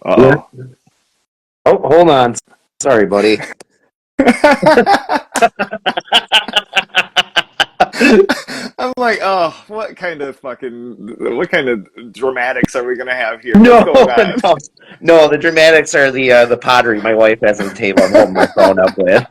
Yeah. Uh-oh. Oh, hold on. Sorry, buddy. I'm like, oh, what kind of dramatics are we gonna have here? What's No, going on? no, no. The dramatics are the pottery my wife has on the table. I'm holding my phone up with.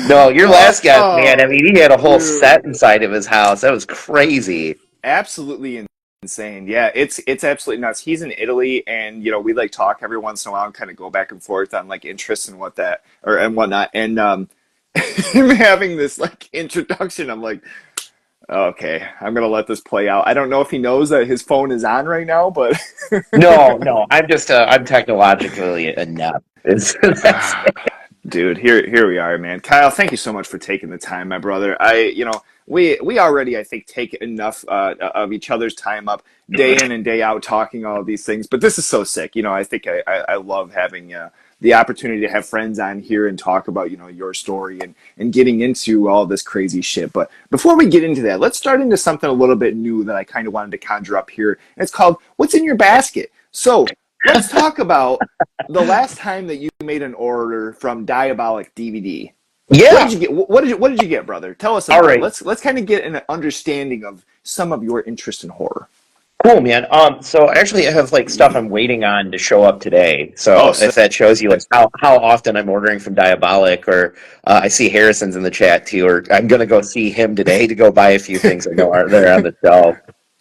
No, your last guest, man. I Oh, mean, he had a whole set dude. inside of his house. That was crazy. Absolutely insane. Yeah, it's absolutely nuts. He's in Italy, and we like talk every once in a while and kind of go back and forth on like interests and whatnot. And him having this like introduction, I'm like, okay, I'm gonna let this play out. I don't know if he knows that his phone is on right now, but No, no. I'm technologically inept. That's dude, here we are, man. Kyle, thank you so much for taking the time, my brother. We already, I think, take enough of each other's time up day in and day out talking all of these things, but this is so sick. I think I love having the opportunity to have friends on here and talk about your story and getting into all this crazy shit. But before we get into that, let's start into something a little bit new that I kind of wanted to conjure up here. And it's called "What's in Your Basket." So let's talk about the last time that you made an order from Diabolic DVD. What did yeah. you get? What did you get, brother? Tell us All about it. right. Let's kind of get an understanding of some of your interest in horror. Cool, man. So actually, I have like stuff I'm waiting on to show up today. Oh, So sick. if that shows you like how often I'm ordering from Diabolic, or I see Harrison's in the chat too, or I'm gonna go see him today to go buy a few things I know are there on the shelf.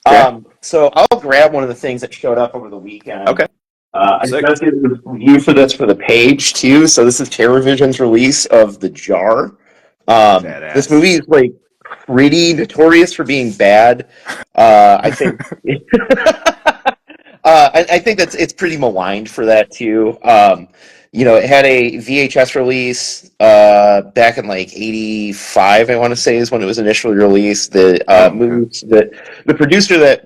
Okay. So I'll grab one of the things that showed up over the weekend. Okay. I Sick. just did a review for this for the page too. So this is TerraVision's release of The Jar. This Badass. movie is like pretty notorious for being bad. I think I think that's it's pretty maligned for that too. It had a VHS release back in like '85. I want to say is when it was initially released. The Oh, okay. movie the producer that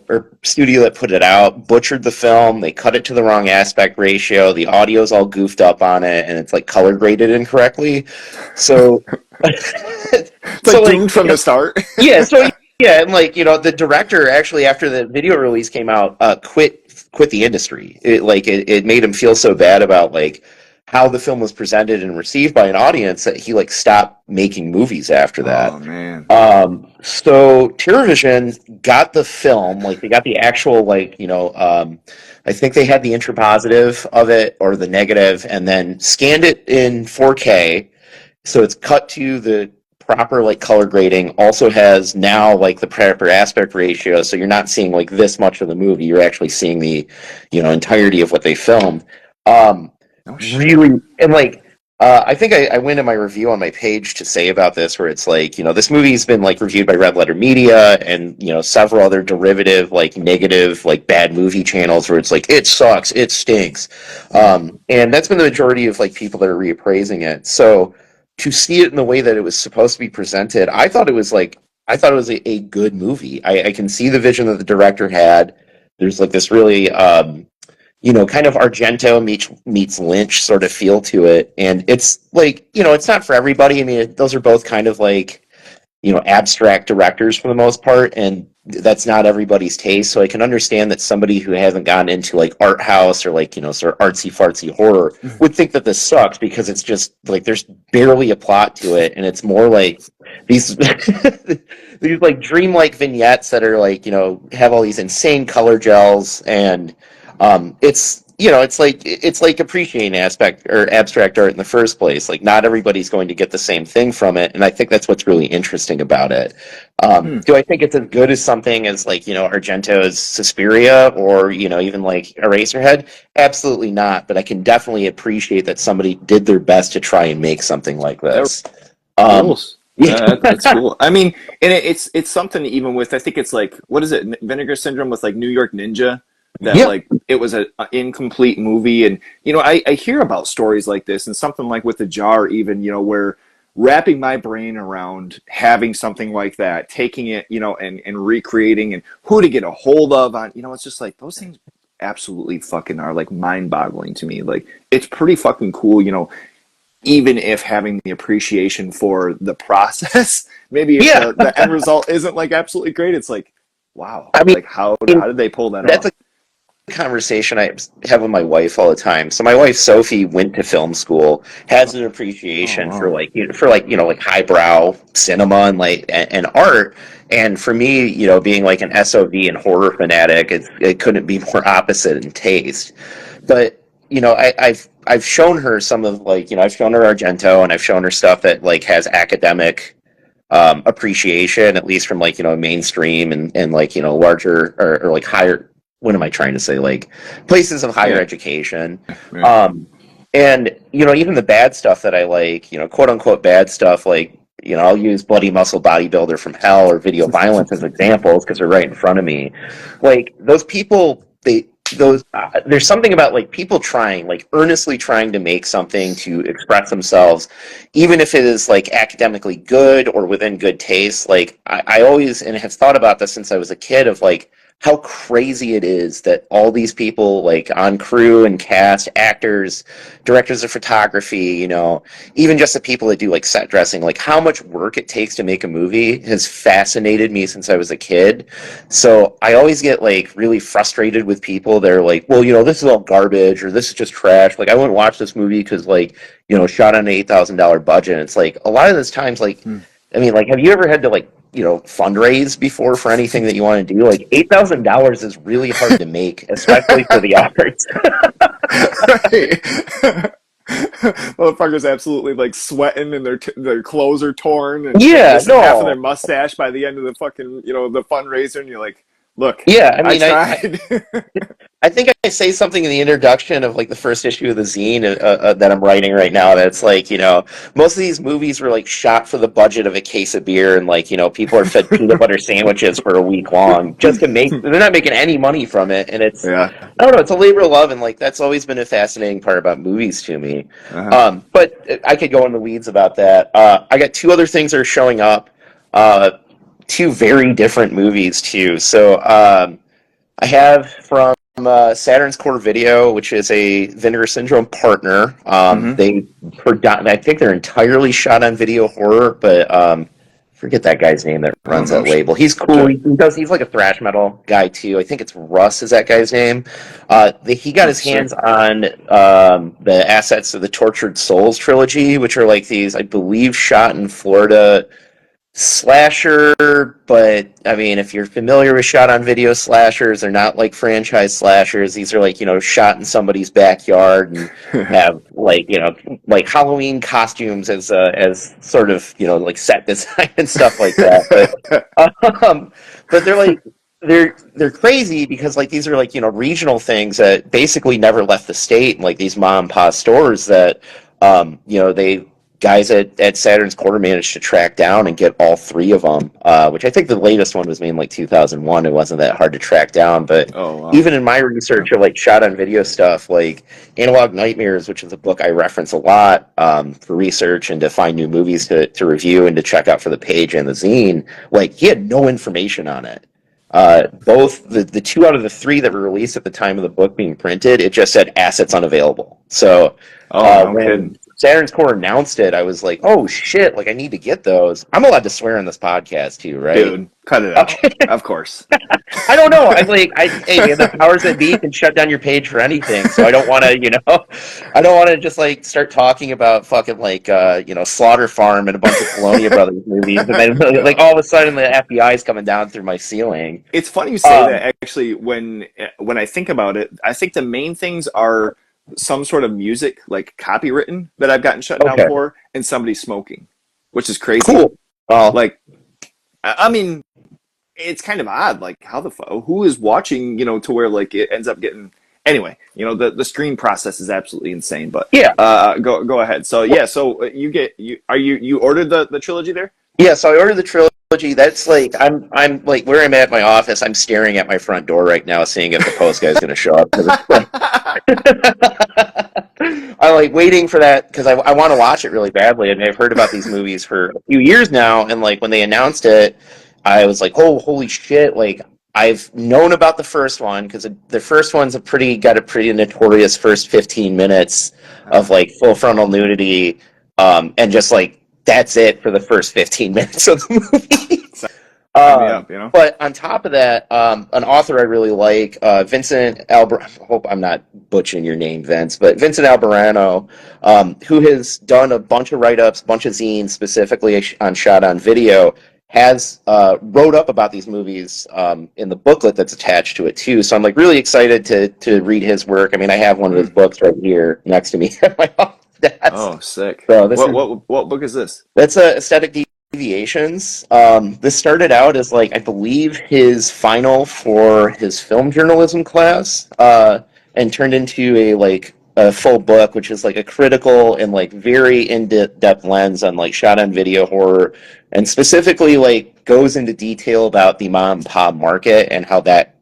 or studio that put it out butchered the film. They cut it to the wrong aspect ratio. The audio's all goofed up on it, and it's like color graded incorrectly. So, It's so like like doomed from the start. yeah, so yeah, and like the director actually after the video release came out, quit the industry. It made him feel so bad about like how the film was presented and received by an audience that he like stopped making movies after Oh that. man. So TerraVision got the film, like they got the actual I think they had the intrapositive of it or the negative, and then scanned it in 4K, so it's cut to the proper like color grading. Also has now like the proper aspect ratio, so you're not seeing like this much of the movie. You're actually seeing the entirety of what they filmed. Um, Oh shit. really, and like I think I went in my review on my page to say about this, where it's like this movie's been like reviewed by Red Letter Media and several other derivative like negative like bad movie channels where it's like it sucks, it stinks, and that's been the majority of like people that are reappraising it. So to see it in the way that it was supposed to be presented, I thought it was a good movie. I can see the vision that the director had. There's like this really kind of Argento meets Lynch sort of feel to it, and it's like it's not for everybody. I mean, those are both kind of like abstract directors for the most part, and that's not everybody's taste. So I can understand that somebody who hasn't gotten into like art house or like sort of artsy fartsy horror would think that this sucks because it's just like there's barely a plot to it, and it's more like these these like dreamlike vignettes that are like have all these insane color gels, and it's like appreciating aspect or abstract art in the first place. Like not everybody's going to get the same thing from it, and I think that's what's really interesting about it. Hmm. Do I think it's as good as something as like Argento's Suspiria or even like Eraserhead? Absolutely not. But I can definitely appreciate that somebody did their best to try and make something like That this. Um, rules. yeah, That's cool. I mean, and it's something even with I think it's like what is it Vinegar Syndrome with like New York Ninja that yeah, like it was a incomplete movie and I hear about stories like this and something like with the jar even where wrapping my brain around having something like that taking it and recreating and who to get a hold of on it's just like those things absolutely fucking are like mind boggling to me like it's pretty fucking cool even if having the appreciation for the process, maybe if yeah. the end result isn't like absolutely great, it's like Wow. I Like how did they pull that that's a off? conversation I have with my wife all the time. So my wife Sophie went to film school, has an Oh appreciation for wow. like highbrow cinema and and art. And for me, being like an SOV and horror fanatic, it couldn't be more opposite in taste. But I've shown her some of I've shown her Argento and I've shown her stuff that like has academic appreciation, at least from mainstream and larger or like higher. What am I trying to say? Like places of higher Yeah. education. Yeah. Um, and even the bad stuff that I like, quote unquote bad stuff, like I'll use Bloody Muscle Bodybuilder from Hell or Video Violence as examples because they're right in front of me. Like those people, those there's something about like people trying, like earnestly trying to make something to express themselves, even if it is like academically good or within good taste. Like I always and have thought about this since I was a kid of like how crazy it is that all these people like on crew and cast, actors, directors of photography, even just the people that do like set dressing, like how much work it takes to make a movie has fascinated me since I was a kid. So I always get like really frustrated with people that are like, well, this is all garbage or this is just trash. Like I wouldn't watch this movie because like, shot on an $8,000 budget. And it's like a lot of those times, like, Hmm. I mean, like, have you ever had to like, fundraise before for anything that you want to do? Like $8,000 is really hard to make, especially for the arts. Right. Motherfuckers absolutely like sweating and their clothes are torn and Yeah, missing half of their no. mustache by the end of the fucking the fundraiser, and you're like, look, Yeah, I I mean, tried. I think I say something in the introduction of like the first issue of the zine that I'm writing right now. That's like, most of these movies were like shot for the budget of a case of beer, and like, people are fed peanut butter sandwiches for a week long just to make. They're not making any money from it, and Yeah. I don't know. It's a labor of love, and like that's always been a fascinating part about movies to me. Uh-huh. But I could go in the weeds about that. I got two other things that are showing up. Uh, Two very different movies too. So. I have from Saturn's Core Video, which is a Vinegar Syndrome partner. Hmm. I think they're entirely shot on video horror, but forget that guy's name that I don't runs know. that label. He's cool. He's like a thrash metal guy too. I think it's Russ is that guy's name. He got Oh, his sick. hands on the assets of the Tortured Souls trilogy, which are like these, I believe, shot in Florida slasher, but I mean, if you're familiar with shot on video slashers, they're not like franchise slashers. These are like, shot in somebody's backyard and have like, like Halloween costumes as sort of, like set design and stuff like that. Um, but they're crazy because like these are like, regional things that basically never left the state, and like these mom and pop stores that they guys at Saturn's Quarter managed to track down and get all three of them, which I think the latest one was made in like 2001. It wasn't that hard to track down, but Oh wow. even in my Yeah. research of like shot on video stuff, like Analog Nightmares, which is a book I reference a lot for research and to find new movies to review and to check out for the page and the zine, like he had no information on it. Both the two out of the three that were released at the time of the book being printed, it just said assets unavailable. So Oh, no when kidding. Saturn's Core announced it, I was like, "Oh shit! Like I need to get those." I'm allowed to swear on this podcast too, right? Dude, cut it out. Okay. Of course. I don't know. Hey, the powers that be can shut down your page for anything. So I don't want to, I don't want to just like start talking about fucking like, Slaughter Farm and a bunch of Colonia Brothers movies, and then like all of a sudden the FBI is coming down through my ceiling. It's funny you say Um, that. Actually, when I think about it, I think the main things are some sort of music, like copywritten, that I've gotten shut down okay, for, and somebody smoking, which is crazy. cool. Well, Like, I mean, it's kind of odd. Like, who is watching? To where like it ends up getting. Anyway, the screen process is absolutely insane. But yeah. go ahead. So yeah, so you ordered the trilogy there? Yeah, so I ordered the trilogy. That's like I'm like where I'm at my office. I'm staring at my front door right now, seeing if the post guy's going to show up. 'Cause it's like, I'm like waiting for that because I want to watch it really badly. I mean, I've heard about these movies for a few years now, and like when they announced it, I was like, oh, holy shit! Like I've known about the first one because the first one's got a pretty notorious first 15 minutes of like full frontal nudity, and just like that's it for the first 15 minutes of the movie. Sign me up, you know? But on top of that, an author I really like, Vincent Albert. I hope I'm not butchering your name, Vince, but Vincent Alberano, who has done a bunch of write-ups, bunch of zines specifically on shot on video, has wrote up about these movies in the booklet that's attached to it too. So I'm like really excited to read his work. I mean, I have one of his Mm. books right here next to me at my desk. Oh, sick. So What book is this? that's aesthetic deviations. This started out as like I believe his final for his film journalism class, and turned into a full book, which is like a critical and like very in depth lens on like shot on video horror, and specifically like goes into detail about the mom and pop market and how that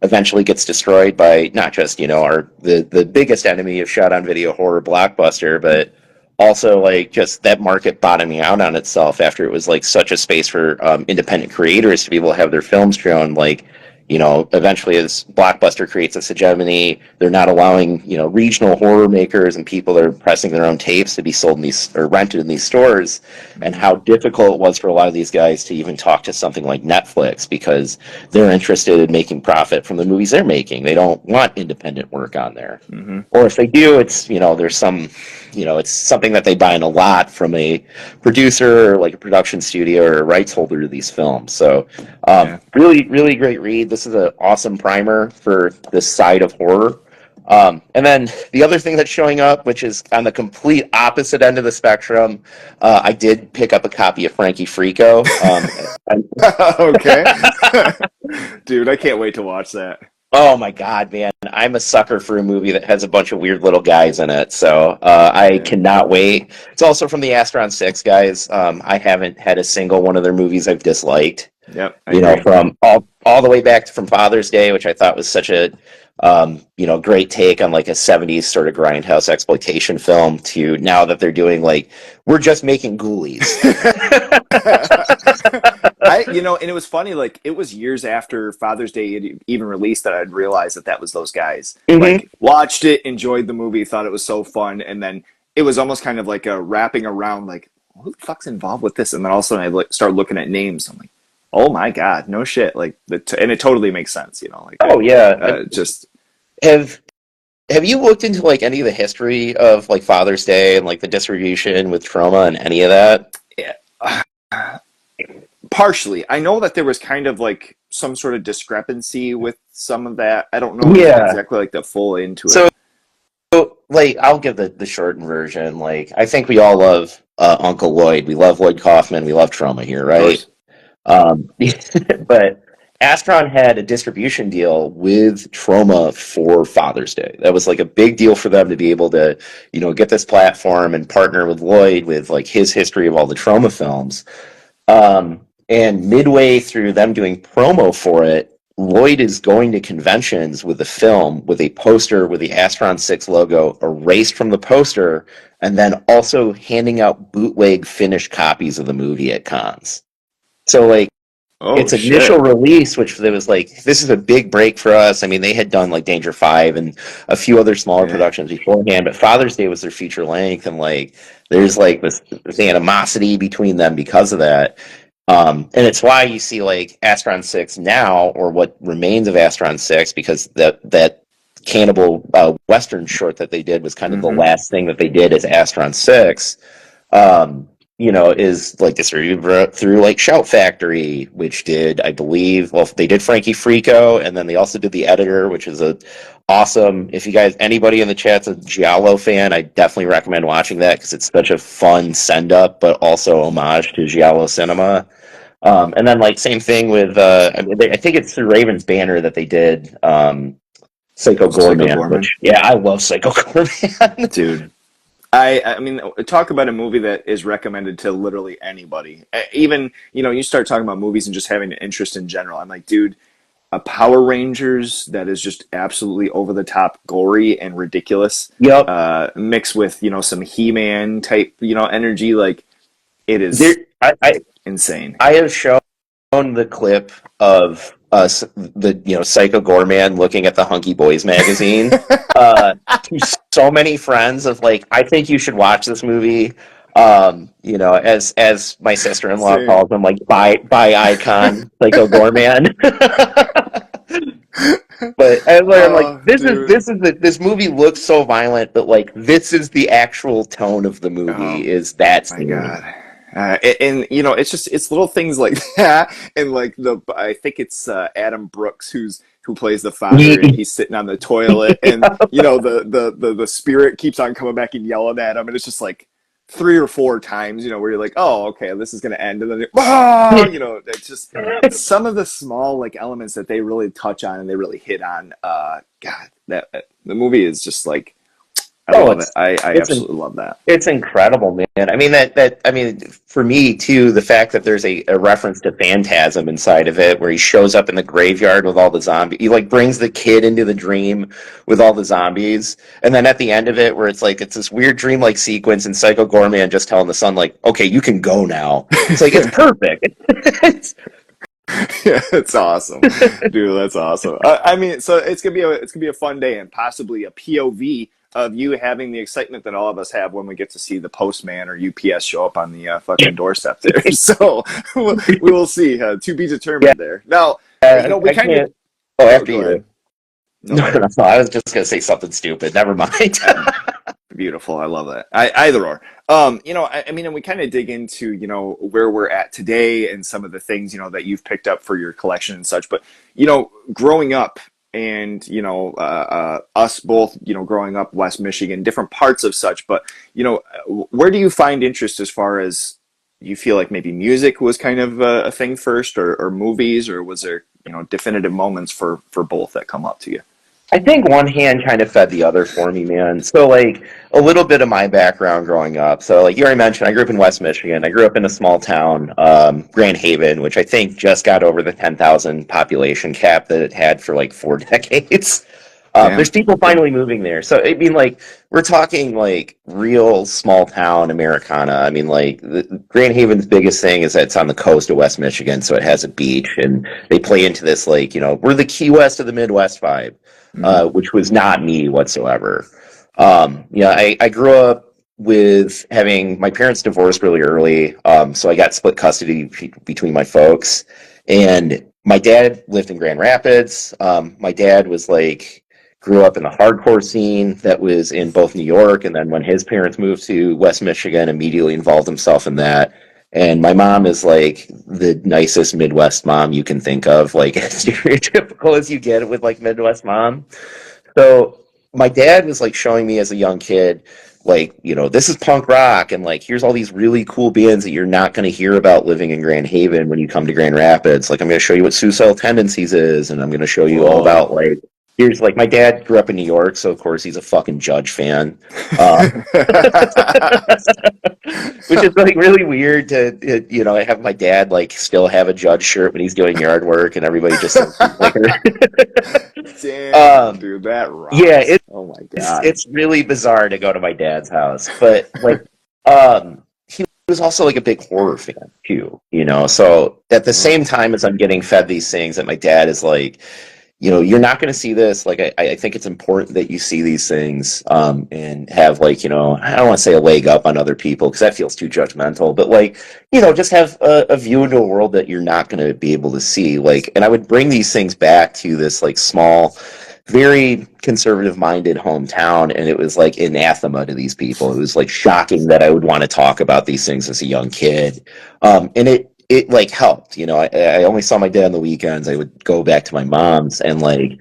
eventually gets destroyed by not just our the biggest enemy of shot on video horror, Blockbuster, but also like just that market bottoming out on itself after it was like such a space for independent creators to be able to have their films shown. Like, eventually as Blockbuster creates this hegemony, they're not allowing regional horror makers and people that are pressing their own tapes to be sold in these or rented in these stores, and Hmm. how difficult it was for a lot of these guys to even talk to something like Netflix because they're interested in making profit from the movies they're making. They don't want independent work on there. Hmm. Or if they do, it's there's some it's something that they buy in a lot from a producer or like a production studio or a rights holder to these films. So Yeah. really, really great read. This is an awesome primer for this side of horror. And then the other thing that's showing up, which is on the complete opposite end of the spectrum, I did pick up a copy of Frankie Frico. Okay. Dude, I can't wait to watch that. Oh my God, man. I'm a sucker for a movie that has a bunch of weird little guys in it. So I Yeah. cannot wait. It's also from the Astron 6 guys. I haven't had a single one of their movies I've disliked. Yep, I agree. From all the way back from Father's Day, which I thought was such a great take on like a 70s sort of grindhouse exploitation film, to now that they're doing like we're just making ghoulies. And it was funny, like, it was years after Father's Day had even released that I'd realized that was those guys. Hmm. Like, watched it, enjoyed the movie, thought it was so fun, and then it was almost kind of like a wrapping around, like, who the fuck's involved with this? And then all of a sudden I like start looking at names. I'm like, oh my God, no shit. Like, and it totally makes sense, Oh yeah. just, Have Have you looked into like any of the history of like Father's Day and like the distribution with trauma and any of that? yeah. Partially. I know that there was kind of like some sort of discrepancy with some of that. I don't know Yeah. exactly like the full into So, it. like, I'll give the shortened version. Like, I think we all love Uncle Lloyd. We love Lloyd Kaufman. We love trauma here, Of right? course. But Astron had a distribution deal with Trauma for Father's Day. That was like a big deal for them to be able to, get this platform and partner with Lloyd with like his history of all the Trauma films. And midway through them doing promo for it, Lloyd is going to conventions with the film with a poster with the Astron 6 logo erased from the poster, and then also handing out bootleg finished copies of the movie at cons. So, like, Oh its initial shit. release, which there was like, this is a big break for us. I mean, they had done like Danger Five and a few other smaller Yeah. productions beforehand, but Father's Day was their feature length, and like, there's like this animosity between them because of that. And it's why you see like Astron 6 now, or what remains of Astron 6, because that cannibal Western short that they did was kind of the Mm-hmm. last thing that they did as Astron 6. Um, is like distributed through like Shout Factory, which did, I believe, well, they did Frankie Frico, and then they also did The Editor, which is a awesome. If you guys, anybody in the chat's a Giallo fan, I definitely recommend watching that because it's such a fun send up, but also homage to Giallo cinema. And then like same thing with, I mean, I think it's through Raven's Banner that they did Psycho Psycho Goreman, Gorman. which yeah, I love Psycho Goreman. Dude. I mean, talk about a movie that is recommended to literally anybody. Even, you start talking about movies and just having an interest in general. I'm like, dude, a Power Rangers that is just absolutely over the top gory and ridiculous, Yep. mixed with, some He-Man type, energy, like, it There, is I insane. I have shown the clip of us, the Psycho Gorman looking at the Hunky Boys magazine, to so many friends of like, I think you should watch this movie. As my sister-in-law Same. calls him, like by icon, Psycho Gorman. But I'm like, Oh, dude. this movie looks so violent, but like this is the actual tone of the movie Oh is that my scene. God. And it's just it's little things like that, and like the I think it's Adam Brooks who plays the father, and he's sitting on the toilet, and the spirit keeps on coming back and yelling at him, and it's just like three or four times, where you're like, oh, okay, this is gonna end, and then it's just some of the small like elements that they really touch on and they really hit on. God, that the movie is just like I Oh, love it. I it's absolutely love that. It's incredible, man. I mean for me too, the fact that there's a reference to Phantasm inside of it, where he shows up in the graveyard with all the zombies. He like brings the kid into the dream with all the zombies, and then at the end of it, where it's like it's this weird dreamlike sequence, and Psycho Gorman just telling the son like, "Okay, you can go now." It's like it's perfect. Yeah, it's awesome, dude. That's awesome. I mean, so it's gonna be a fun day and possibly a POV of you having the excitement that all of us have when we get to see the postman or UPS show up on the fucking doorstep there. So we will see. To be Yeah, determined there. Now, we I kind of can't. Oh, after go ahead. you. No, No, go no, ahead. no. I was just gonna say something stupid. Never mind. Beautiful. I love that. Either or. I mean, and we kind of dig into, where we're at today and some of the things, that you've picked up for your collection and such. But, growing up and, us both, growing up West Michigan, different parts of such. But, where do you find interest as far as you feel like maybe music was kind of a thing first or movies, or was there, definitive moments for both that come up to you? I think one hand kind of fed the other for me, man. So, like, a little bit of my background growing up. So, like you already mentioned, I grew up in West Michigan. I grew up in a small town, Grand Haven, which I think just got over the 10,000 population cap that it had for like 4 decades. There's Damn. people Okay. finally moving there. So, I mean, like, we're talking like real small town Americana. I mean, like, Grand Haven's biggest thing is that it's on the coast of West Michigan, so it has a beach, and they play into this, like, we're the Key West of the Midwest vibe, Hmm. which was not me whatsoever. I grew up with having my parents divorced really early, so I got split custody between my folks, and my dad lived in Grand Rapids. My dad was like grew up in the hardcore scene that was in both New York, and then when his parents moved to West Michigan, immediately involved himself in that. And my mom is like the nicest Midwest mom you can think of, like as stereotypical as you get with like Midwest mom. So my dad was like showing me as a young kid, like, this is punk rock, and like, here's all these really cool bands that you're not going to hear about living in Grand Haven when you come to Grand Rapids. Like, I'm going to show you what Suicidal Tendencies is, and I'm going to show you all about Whoa. like, here's like, my dad grew up in New York, so of course he's a fucking Judge fan. Uh, which is like really weird to have my dad like still have a Judge shirt when he's doing yard work, and everybody just serves him liquor. Damn, um, dude, that yeah, rocks. Oh my God. it's really bizarre to go to my dad's house, but like, he was also like a big horror fan too, So at the Oh. same time as I'm getting fed these things, that my dad is like, you're not going to see this. Like, I think it's important that you see these things, and have like, I don't want to say a leg up on other people because that feels too judgmental, but like, just have a view into a world that you're not going to be able to see. Like, and I would bring these things back to this like small, very conservative minded hometown, and it was like anathema to these people. It was like shocking that I would want to talk about these things as a young kid. And it like helped. I only saw my dad on the weekends. I would go back to my mom's, and like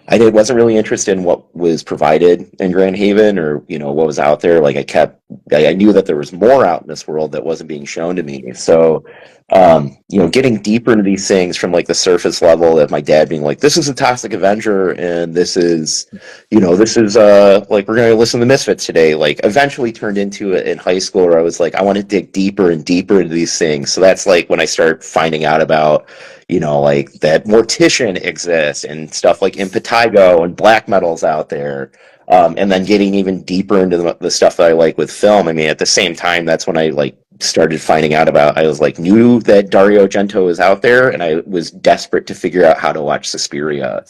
wasn't really interested in what was provided in Grand Haven, or what was out there. Like, I knew that there was more out in this world that wasn't being shown to me. So, getting deeper into these things from like the surface level, of my dad being like, "This is a Toxic Avenger, and this is like, we're going to listen to Misfits today." Like, eventually turned into it in high school, where I was like, I want to dig deeper and deeper into these things. So that's like when I start finding out about like that Mortician exists and stuff like Impetigo and black metal's out there. And then getting even deeper into the stuff that I like with film. I mean, at the same time, that's when I like started finding out about, I was like, knew that Dario Argento was out there, and I was desperate to figure out how to watch Suspiria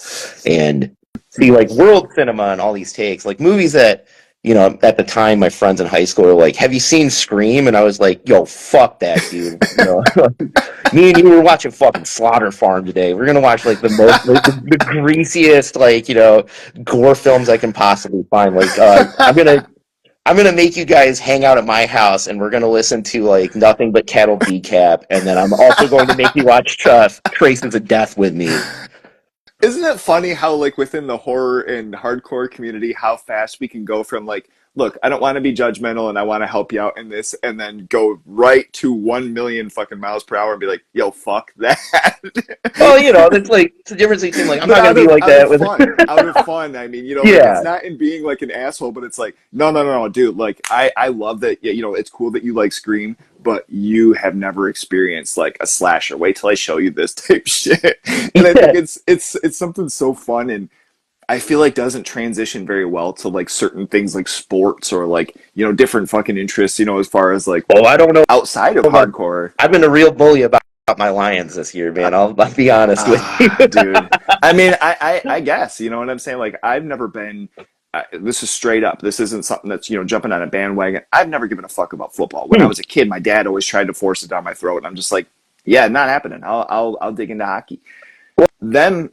and see like world cinema and all these takes, like movies that at the time, my friends in high school were like, "Have you seen Scream?" And I was like, "Yo, fuck that, dude." Me and you were watching fucking Slaughter Farm today. We're gonna watch like the most, like, the greasiest, like gore films I can possibly find. Like, I'm gonna make you guys hang out at my house, and we're gonna listen to like nothing but Cattle Decap, and then I'm also going to make you watch Traces of Death with me. Isn't it funny how, like, within the horror and hardcore community, how fast we can go from, like, look, I don't want to be judgmental and I want to help you out in this, and then go right to 1 million fucking miles per hour and be like, yo, fuck that. Well, it's like it's the difference between like I'm But not gonna out be of like out of that with fun, out of fun. I mean, like, it's yeah, not in being like an asshole, but it's like, no, no, no, no, dude. Like, I love that. Yeah, it's cool that you like Scream, but you have never experienced like a slasher. Wait till I show you this type shit. And I think yeah, it's something so fun, and I feel like doesn't transition very well to like certain things like sports or like different fucking interests. As far as like well, I don't know outside of about. hardcore. I've been a real bully about my Lions this year, man. I'll be honest with you. Dude. I mean, I guess, you know what I'm saying? Like, I've never been, this is straight up. This isn't something that's, jumping on a bandwagon. I've never given a fuck about football. When I was a kid, my dad always tried to force it down my throat. And I'm just like, yeah, not happening. I'll dig into hockey. Them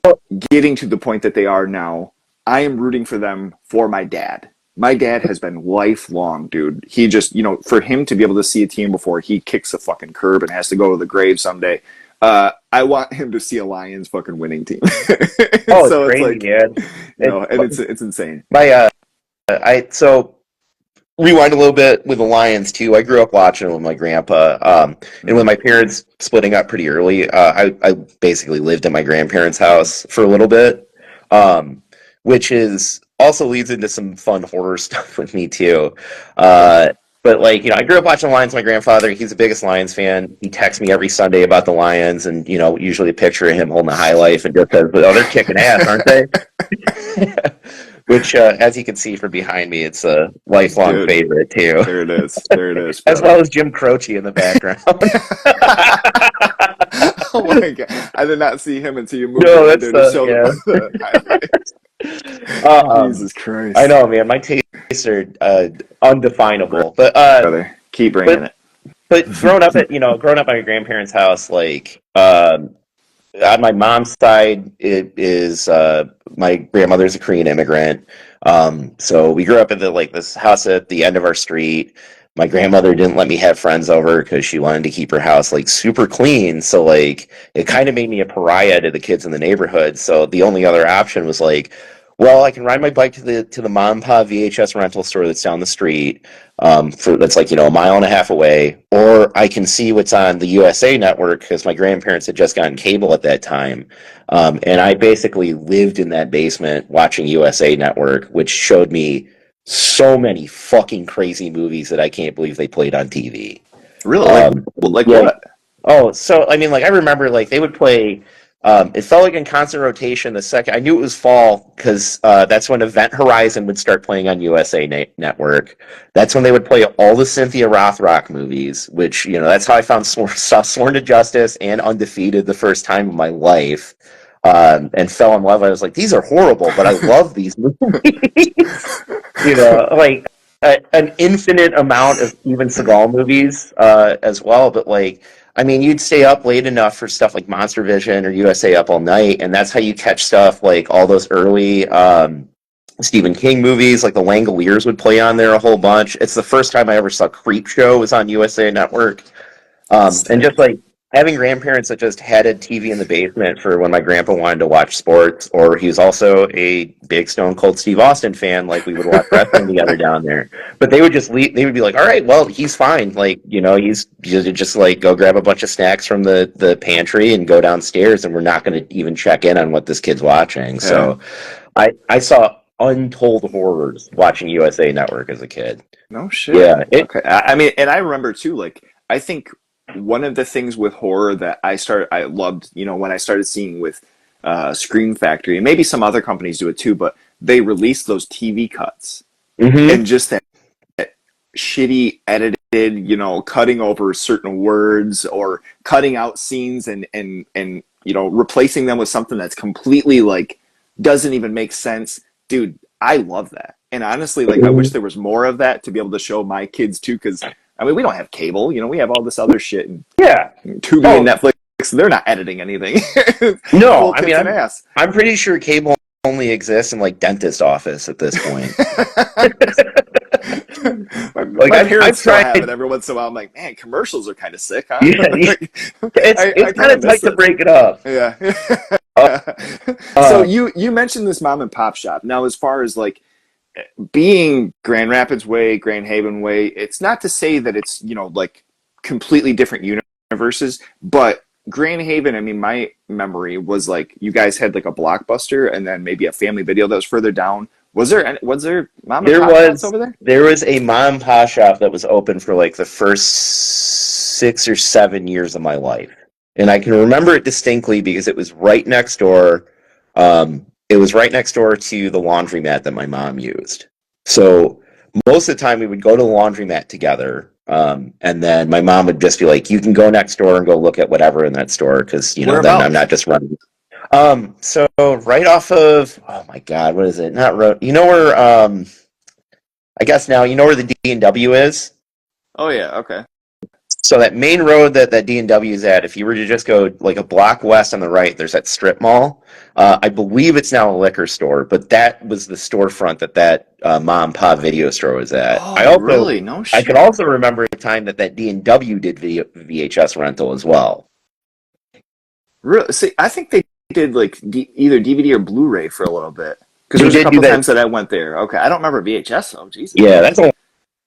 getting to the point that they are now, I am rooting for them for my dad. My dad has been lifelong, dude. He just, for him to be able to see a team before he kicks a fucking curb and has to go to the grave someday, I want him to see a Lions fucking winning team. Oh, it's So it's crazy, like, man. and it's insane. My I so rewind a little bit with the Lions too. I grew up watching it with my grandpa, and with my parents splitting up pretty early, I basically lived at my grandparents' house for a little bit, which is also leads into some fun horror stuff with me too. Okay. But like I grew up watching the Lions. My grandfather, he's the biggest Lions fan. He texts me every Sunday about the Lions, and usually a picture of him holding a high life, and just says, "Oh, they're kicking ass, aren't they?" Which, as you can see from behind me, it's a lifelong Dude, favorite too, there it is. There it is, as well brother. as Jim Croce in the background. Oh my god. I did not see him until you moved it No, right that's there to show yeah. the highlights. Um, Jesus I Christ. know, man. My tastes are undefinable, but Brother, keep bringing but it. but growing up at my grandparents' house, like on my mom's side, it is my grandmother's a Korean immigrant. So we grew up in this house at the end of our street. My grandmother didn't let me have friends over because she wanted to keep her house like super clean. So like it kind of made me a pariah to the kids in the neighborhood. So the only other option was like, well, I can ride my bike to the mom and pop VHS rental store that's down the street, for that's like a mile and a half away, or I can see what's on the USA Network because my grandparents had just gotten cable at that time, and I basically lived in that basement watching USA Network, which showed me so many fucking crazy movies that I can't believe they played on TV. Really? Like Yeah. what? Oh, so I mean, like I remember, like they would play. It felt like in constant rotation. The second I knew it was fall because that's when Event Horizon would start playing on USA Network. That's when they would play all the Cynthia Rothrock movies, which that's how I found Sworn to Justice and Undefeated the first time in my life, and fell in love. I was like, these are horrible, but I love these movies. Like an infinite amount of Steven Seagal movies as well. But like, I mean, you'd stay up late enough for stuff like Monster Vision or USA Up All Night, and that's how you catch stuff like all those early Stephen King movies. Like the Langoliers would play on there a whole bunch. It's the first time I ever saw Creep Show was on USA Network. And just Sick. like having grandparents that just had a TV in the basement for when my grandpa wanted to watch sports, or he was also a big Stone Cold Steve Austin fan, like we would watch wrestling together down there. But they would just leave, they would be like, all right, well, he's fine. Like, he's just like go grab a bunch of snacks from the pantry and go downstairs, and we're not going to even check in on what this kid's watching. Yeah. So I saw untold horrors watching USA Network as a kid. No shit. Yeah, it. Okay. I mean, and I remember too, like, I think one of the things with horror that I loved, when I started seeing with Scream Factory, and maybe some other companies do it too, but they release those TV cuts Mm-hmm. and just that shitty edited, cutting over certain words or cutting out scenes and replacing them with something that's completely like doesn't even make sense. Dude, I love that. And honestly, like I wish there was more of that to be able to show my kids too, because I mean we don't have cable, you know, we have all this other shit and Yeah. Tubi and Oh Netflix. They're not editing anything. no, Full I mean tits and ass. I'm pretty sure cable only exists in like dentist office at this point. Like My parents I've still have it tried. every once in a while. I'm like, man, commercials are kind of sick, huh? Yeah, I it's kind kind of of miss tight to this. break it up. Yeah. Uh, So uh, you mentioned this mom and pop shop. Now, as far as like being Grand Rapids way, Grand Haven way, it's not to say that it's, you know, like completely different universes, but Grand Haven, I mean, my memory was like you guys had like a Blockbuster and then maybe a Family Video that was further down. Was there mom and there pop shops was over there? there was a mom and pop shop that was open for like the first 6 or 7 years of my life, and I can remember it distinctly because it was right next door. It was right next door to the laundromat that my mom used. So most of the time we would go to the laundromat together. And then my mom would just be like, "You can go next door and go look at whatever in that store because then I'm not Whereabouts? just running." So right off of, oh my God, what is it? Not road. You know where? I guess now you know where the D&W is. Oh yeah, okay. So that main road that D&W is at, if you were to just go like a block west on the right, there's that strip mall. I believe it's now a liquor store, but that was the storefront that mom and pop video store was at. Oh, really? No I can shit. also remember a time that D&W did VHS rental as well. Really? See, I think they did like either DVD or Blu-ray for a little bit because there They was a did do couple that. times that I went there. Okay, I don't remember VHS. Oh, Jesus. Yeah, that's a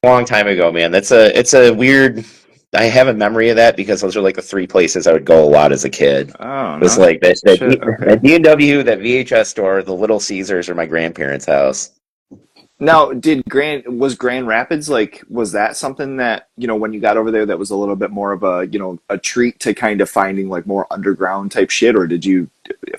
long time ago, man. It's a weird. I have a memory of that because those are like the three places I would go a lot as a kid. It Oh was no, like shit. Okay. that D&W, that VHS store, the Little Caesars, or my grandparents' house. Now, did Grand Rapids like was that something that you know when you got over there that was a little bit more of a you know a treat to kind of finding like more underground type shit, or did you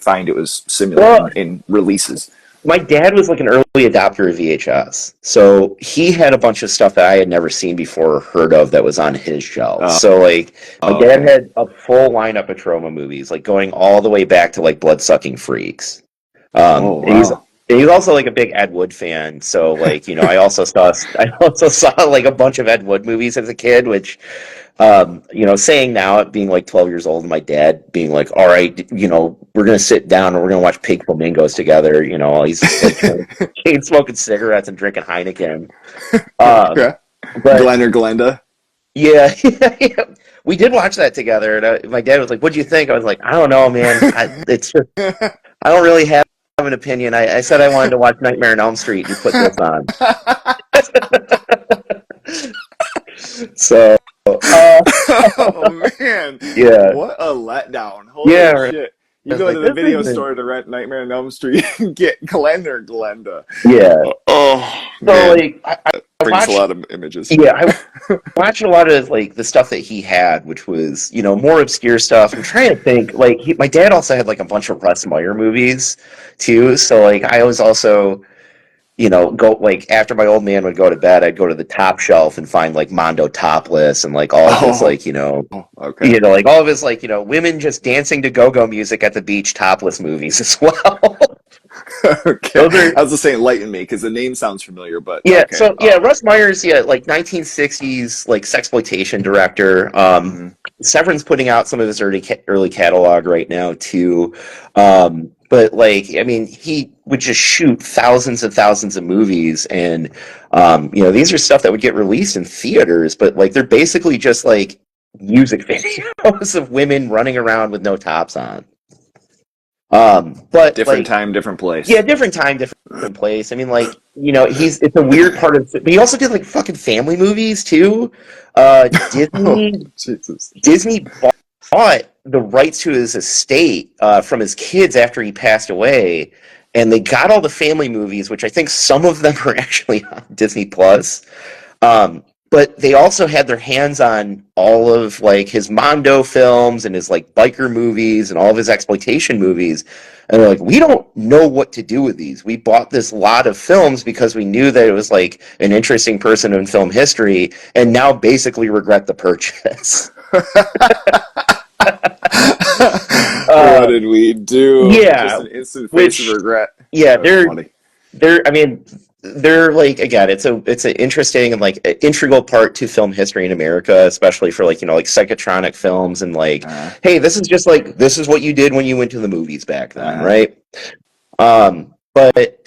find it was similar Well, in releases? my dad was like an early adopter of VHS, so he had a bunch of stuff that I had never seen before or heard of that was on his shelves. Oh, So like, my dad okay. had a full lineup of trauma movies, like going all the way back to like Blood-Sucking Freaks. Oh And wow. he's also like a big Ed Wood fan. So like, I also saw like a bunch of Ed Wood movies as a kid, which saying now it being like 12 years old and my dad being like, all right, we're gonna sit down and we're gonna watch Pink Flamingos together, he's like chain smoking cigarettes and drinking Heineken. Um, Okay. but Glenn or Glenda? yeah, yeah, we did watch that together, and my dad was like, "What'd you think?" I was like, "I don't know, man. It's just I don't really have an opinion. I said I wanted to watch Nightmare on Elm Street, and you put this on." So, Oh man, yeah, what a letdown! Holy yeah. shit! I You was go like, to the "This video isn't." store to rent Nightmare on Elm Street and get Glenn or Glenda. Yeah. Oh So man, like, I brings a watched. lot of images. Yeah, I watched a lot of like the stuff that he had, which was more obscure stuff. I'm trying to think. Like, my dad also had like a bunch of Russ Meyer movies too. So like, I was also go like after my old man would go to bed, I'd go to the top shelf and find like Mondo Topless and like all of his Oh, like okay. like all of his like women just dancing to go-go music at the beach topless movies as well. Okay. Those are I was just saying, enlighten me because the name sounds familiar, but Yeah, okay. so yeah, Russ Meyer's like 1960s like sexploitation director. Mhm. Severin's putting out some of his early catalog right now too. But like, I mean, he would just shoot thousands and thousands of movies, and these are stuff that would get released in theaters, but like they're basically just like music videos of women running around with no tops on. But Different like, time, different yeah, place. different time, different place. I mean, like, it's a weird part of, but he also did like fucking family movies too. Oh, Disney Jesus. Disney bought the rights to his estate from his kids after he passed away, and they got all the family movies, which I think some of them are actually on Disney Plus. Um, but they also had their hands on all of like his Mondo films and his like biker movies and all of his exploitation movies. And they're like, we don't know what to do with these. We bought this lot of films because we knew that it was like an interesting person in film history, and now basically regret the purchase. What uh, did we do? Just yeah, an instant face of which regret. yeah, That's funny. I mean, they're like, again, it's an interesting and like an integral part to film history in America, especially for like like psychotronic films and like, Uh, hey, this is just like this is what you did when you went to the movies back then, uh, right? But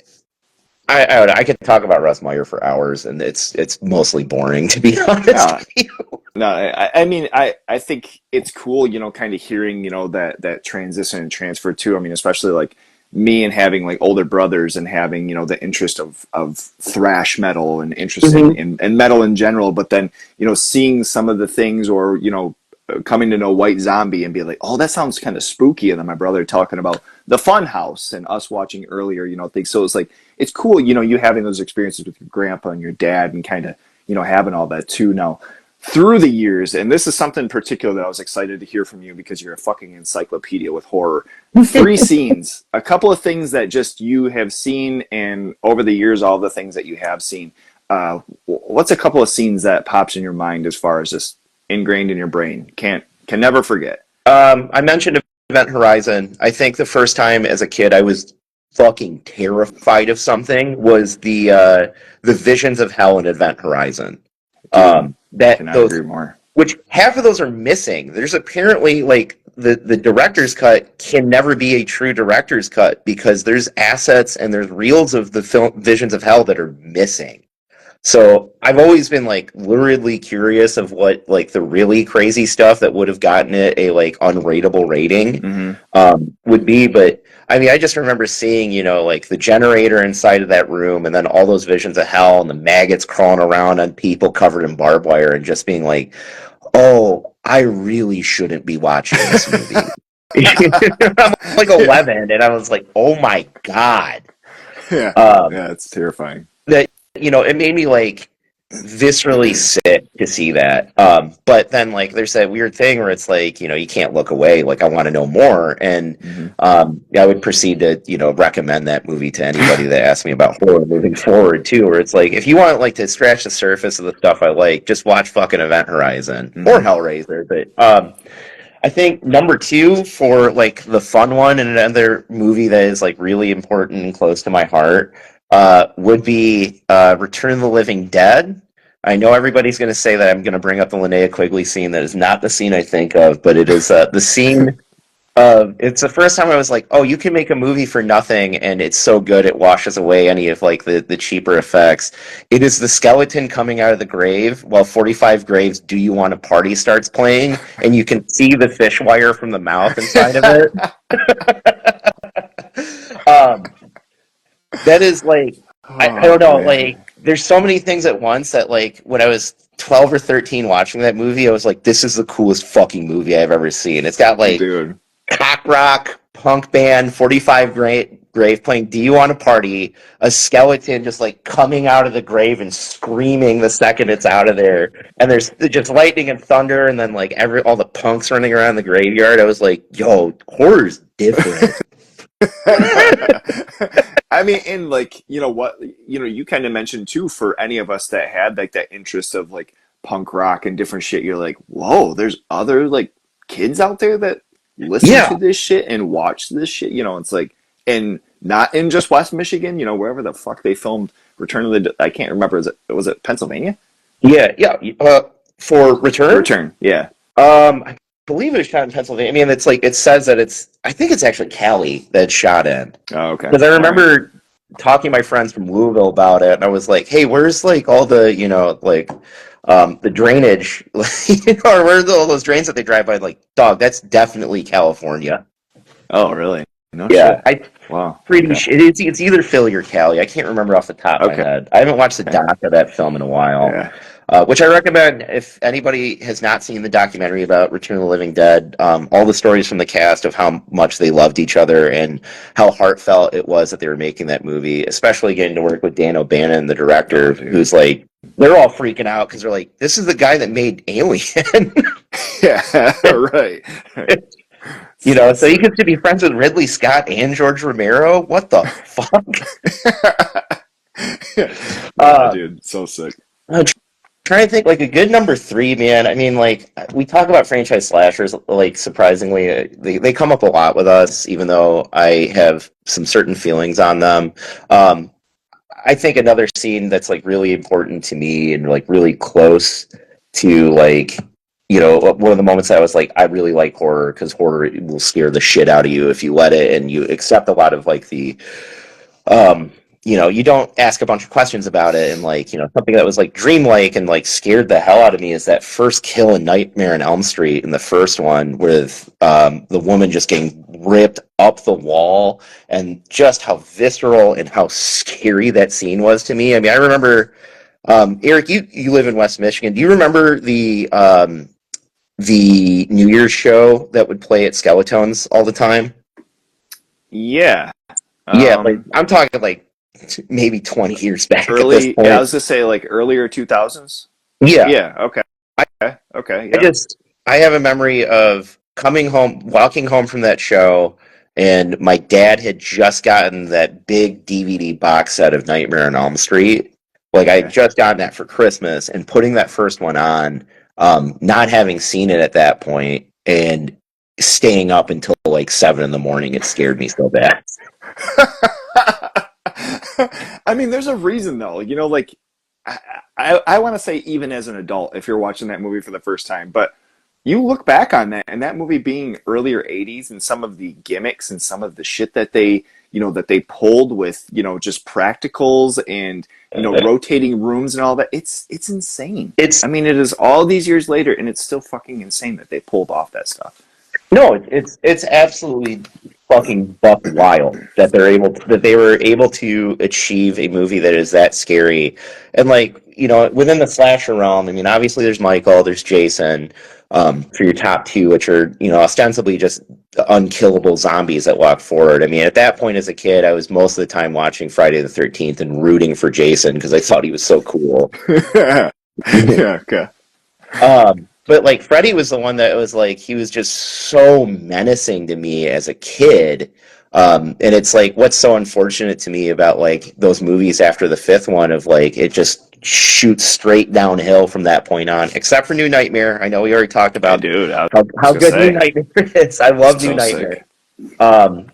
I could talk about Russ Meyer for hours, and it's mostly boring to be honest no, with you. no. I mean, I think it's cool, kind of hearing, that transition and transfer too. I mean, especially like me and having like older brothers and having, the interest of thrash metal and interest Mhm. in metal in general, but then, seeing some of the things or, coming to know White Zombie and be like, oh, that sounds kind of spooky. And then my brother talking about the Fun House and us watching earlier, things. So it's like, it's cool, you having those experiences with your grandpa and your dad and kind of, having all that too. Now, through the years, and this is something particular that I was excited to hear from you because you're a fucking encyclopedia with horror. Three scenes, a couple of things that just you have seen, and over the years, all the things that you have seen. What's a couple of scenes that pops in your mind as far as just ingrained in your brain? Can never forget. I mentioned Event Horizon. I think the first time as a kid I was fucking terrified of something was the visions of hell in Event Horizon. Dude, That cannot those agree more. which half of those are missing. There's apparently like the director's cut can never be a true director's cut because there's assets and there's reels of the film Visions of Hell that are missing. So I've always been like luridly curious of what like the really crazy stuff that would have gotten it a like unrateable rating Mm-hmm. would be. But I mean, I just remember seeing like the generator inside of that room, and then all those visions of hell, and the maggots crawling around on people covered in barbed wire, and just being like, "Oh, I really shouldn't be watching this movie." I'm like 11, and I was like, "Oh my god." Yeah, Um, yeah, it's terrifying. that it made me like viscerally sick to see that. But then like there's that weird thing where it's like you can't look away. Like I want to know more, and Mm-hmm. I would proceed to recommend that movie to anybody that asks me about horror moving forward too. Where it's like if you want like to scratch the surface of the stuff I like, just watch fucking Event Horizon or Mm-hmm. Hellraiser. But I think number two for like the fun one and another movie that is like really important and close to my heart would be Return of the Living Dead. I know everybody's going to say that I'm going to bring up the Linnea Quigley scene. That is not the scene I think of, but it is the scene of. It's the first time I was like, oh, you can make a movie for nothing, and it's so good it washes away any of like the cheaper effects. It is the skeleton coming out of the grave while 45 Graves' "Do You Want a Party" starts playing, and you can see the fish wire from the mouth inside of it. um, that is like I Oh don't know, man, like there's so many things at once that like when I was 12 or 13 watching that movie, I was like, this is the coolest fucking movie I've ever seen. It's got like dude. cock rock, punk band, 45 grave playing Do You Want to Party, a skeleton just like coming out of the grave and screaming the second it's out of there. And there's just lightning and thunder and then like all the punks running around the graveyard. I was like, yo, horror's different. I mean, and like, what, you kind of mentioned too, for any of us that had like that interest of like punk rock and different shit, you're like, whoa, there's other like kids out there that listen to Yeah. this shit and watch this shit. It's like, and not in just West Michigan, wherever the fuck they filmed Return of the, I can't remember. Was it Pennsylvania? Yeah, yeah. For Return, Return. Yeah. I believe it was shot in Pennsylvania. I mean, it's like it says that I think it's actually Cali that it's shot in. Oh, okay. Because I All right. remember talking to my friends from Louisville about it, and I was like, "Hey, where's like all the like the drainage, or where's all those drains that they drive by?" Like, dog, that's definitely California. Oh, really? No Yeah, shit. I Wow. pretty Okay. sure it's either Philly or Cali. I can't remember off the top of my Okay. head. I haven't watched the doc of that film in a while. Yeah. Which I recommend if anybody has not seen the documentary about Return of the Living Dead. All the stories from the cast of how much they loved each other and how heartfelt it was that they were making that movie, especially getting to work with Dan O'Bannon, the Oh, director, dude. who's like, they're all freaking out because they're like, this is the guy that made Alien. Yeah. Right. Right. So So you sick. get to be friends with Ridley Scott and George Romero. What the fuck? Oh, Uh, dude, so sick. I'm trying to think like a good number three, man. I mean, like we talk about franchise slashers, like surprisingly, they come up a lot with us, even though I have some certain feelings on them. Um, I think another scene that's like really important to me and like really close to like, one of the moments I was like, I really like horror because horror will scare the shit out of you if you let it, and you accept a lot of like the um you don't ask a bunch of questions about it, and like something that was like dreamlike and like scared the hell out of me is that first kill in Nightmare on Elm Street, in the first one, with the woman just getting ripped up the wall, and just how visceral and how scary that scene was to me. I mean, I remember, Eric, you live in West Michigan. Do you remember the New Year's show that would play at Skeletones all the time? Yeah. Yeah, like Um, I'm talking like maybe 20 years back at this Early, yeah, I point. was gonna say like earlier 2000s. Yeah, Yeah. Okay. I, Okay. I Yep. just I have a memory of coming home, walking home from that show, and my dad had just gotten that big DVD box set of Nightmare on Elm Street. Like I had Okay. just gotten that for Christmas, and putting that first one on, not having seen it at that point, and staying up until like 7 in the morning. It scared me so bad. I mean, there's a reason though. Like I, I want to say even as an adult, if you're watching that movie for the first time, but you look back on that and that movie being earlier 80s and some of the gimmicks and some of the shit that they pulled with, just practicals and, rotating rooms and all that. It's insane. It's I mean, it is all these years later and it's still fucking insane that they pulled off that stuff. No, it's absolutely fucking buck wild that they were able to achieve a movie that is that scary, and like within the slasher realm. I mean, obviously there's Michael, there's Jason, for your top two, which are ostensibly just unkillable zombies that walk forward. I mean, at that point as a kid, I was most of the time watching Friday the 13th and rooting for Jason because I thought he was so cool. Yeah, okay. But like Freddy was the one that was like he was just so menacing to me as a kid. And it's like what's so unfortunate to me about like those movies after the fifth one of like it just shoots straight downhill from that point on, except for New Nightmare. I know we already talked Hey, about dude, I how was gonna good New say, Nightmare is. I love New so Nightmare. sick. Um,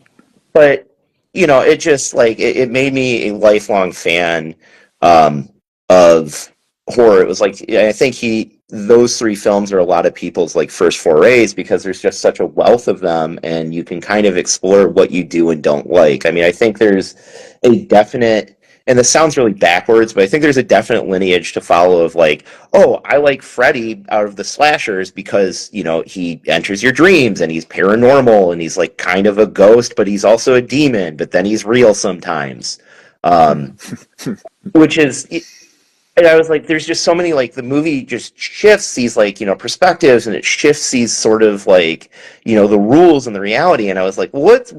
but it just like it made me a lifelong fan of horror. It was like I think he those three films are a lot of people's like first forays because there's just such a wealth of them, and you can kind of explore what you do and don't like. I mean, I think there's a definite, and this sounds really backwards, but I think there's a definite lineage to follow of like, oh, I like Freddy out of the slashers because, he enters your dreams and he's paranormal and he's like kind of a ghost, but he's also a demon, but then he's real sometimes. Um, which is, and I was like, there's just so many, like, the movie just shifts these, like, perspectives, and it shifts these sort of, like, the rules and the reality. And I was like, what's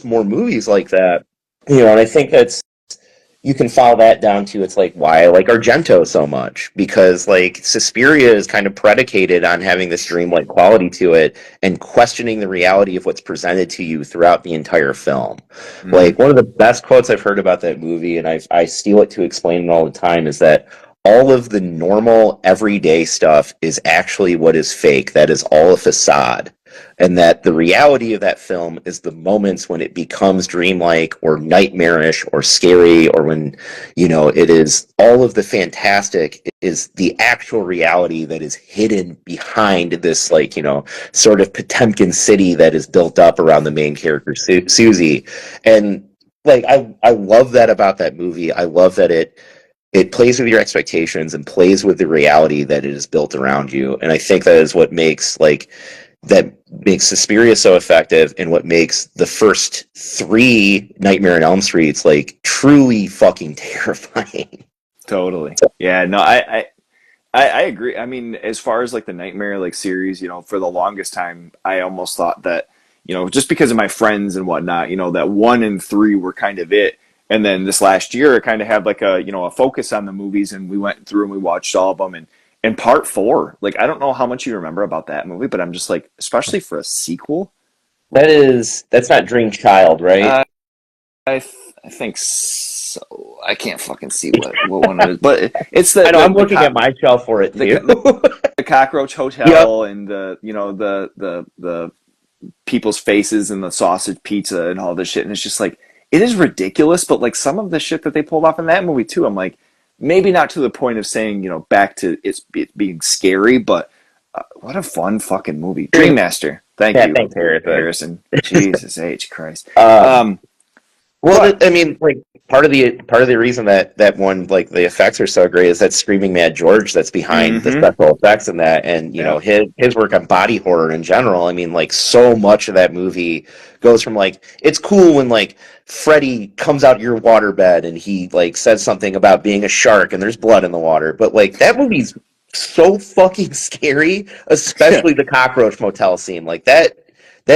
more movies like that? And I think that's, you can follow that down to it's like why I like Argento so much because like Suspiria is kind of predicated on having this dreamlike quality to it and questioning the reality of what's presented to you throughout the entire film. Mm. Like one of the best quotes I've heard about that movie, and I steal it to explain it all the time, is that all of the normal everyday stuff is actually what is fake. That is all a facade, and that the reality of that film is the moments when it becomes dreamlike or nightmarish or scary, or when it is all of the fantastic is the actual reality that is hidden behind this like sort of Potemkin city that is built up around the main character Susie. And like I love that about that movie. I love that it plays with your expectations and plays with the reality that it is built around you. And I think that is what makes Suspiria so effective, and what makes the first three Nightmare on Elm Streets like truly fucking terrifying. Totally. Yeah, no, I agree. I mean, as far as like the Nightmare like series, for the longest time, I almost thought that, just because of my friends and whatnot, that one and three were kind of it. And then this last year, I kind of had like a focus on the movies, and we went through and we watched all of them. And part four, like I don't know how much you remember about that movie, but I'm just like, especially for a sequel, That's not Dream Child, right? uh, I think so. I can't fucking see what one it is, but it's I know I'm looking at my shelf for it the too. the cockroach Yep. hotel and the people's faces and the sausage pizza and all this shit, and it's just like it is ridiculous, but like some of the shit that they pulled off in that movie too, I'm like, maybe not to the point of saying, back to it being scary, but what a fun fucking movie. Dream Master. Thank Yeah, you, thanks, Harrison. Harrison. Jesus H. Christ. Um, Um, Well, but I mean, like part of the reason that one like the effects are so great is that Screaming Mad George that's behind the mm-hmm. special effects in that, and Yep. his work on body horror in general. I mean, like so much of that movie goes from like it's cool when like Freddy comes out your waterbed and he like says something about being a shark and there's blood in the water, but like that movie's so fucking scary, especially the cockroach motel scene. Like that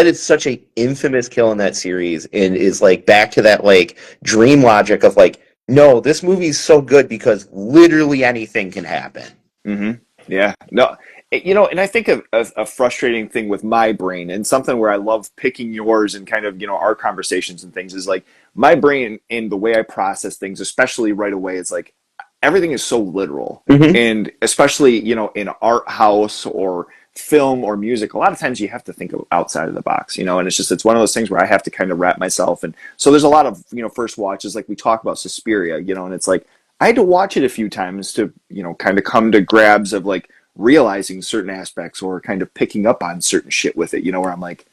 is such a infamous kill in that series and is like back to that like dream logic of like, no, this movie's so good because literally anything can happen. Mm-hmm. Yeah. No. And I think a frustrating thing with my brain, and something where I love picking yours and kind of our conversations and things, is like my brain and the way I process things, especially right away, is like everything is so literal, Mm-hmm. and especially in art house or film or music, a lot of times you have to think of outside of the box, and it's one of those things where I have to kind of wrap myself. And so there's a lot of first watches, like we talk about Suspiria, and it's like I had to watch it a few times to kind of come to grabs of like realizing certain aspects or kind of picking up on certain shit with it, where I'm like,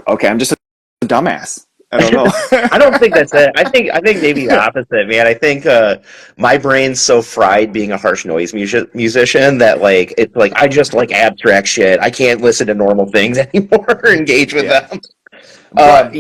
okay, I'm just a dumbass. I don't know. I don't think that's it. I think maybe the opposite, man. I think my brain's so fried being a harsh noise musician that like it's like I just like abstract shit. I can't listen to normal things anymore or engage with Yeah. them. But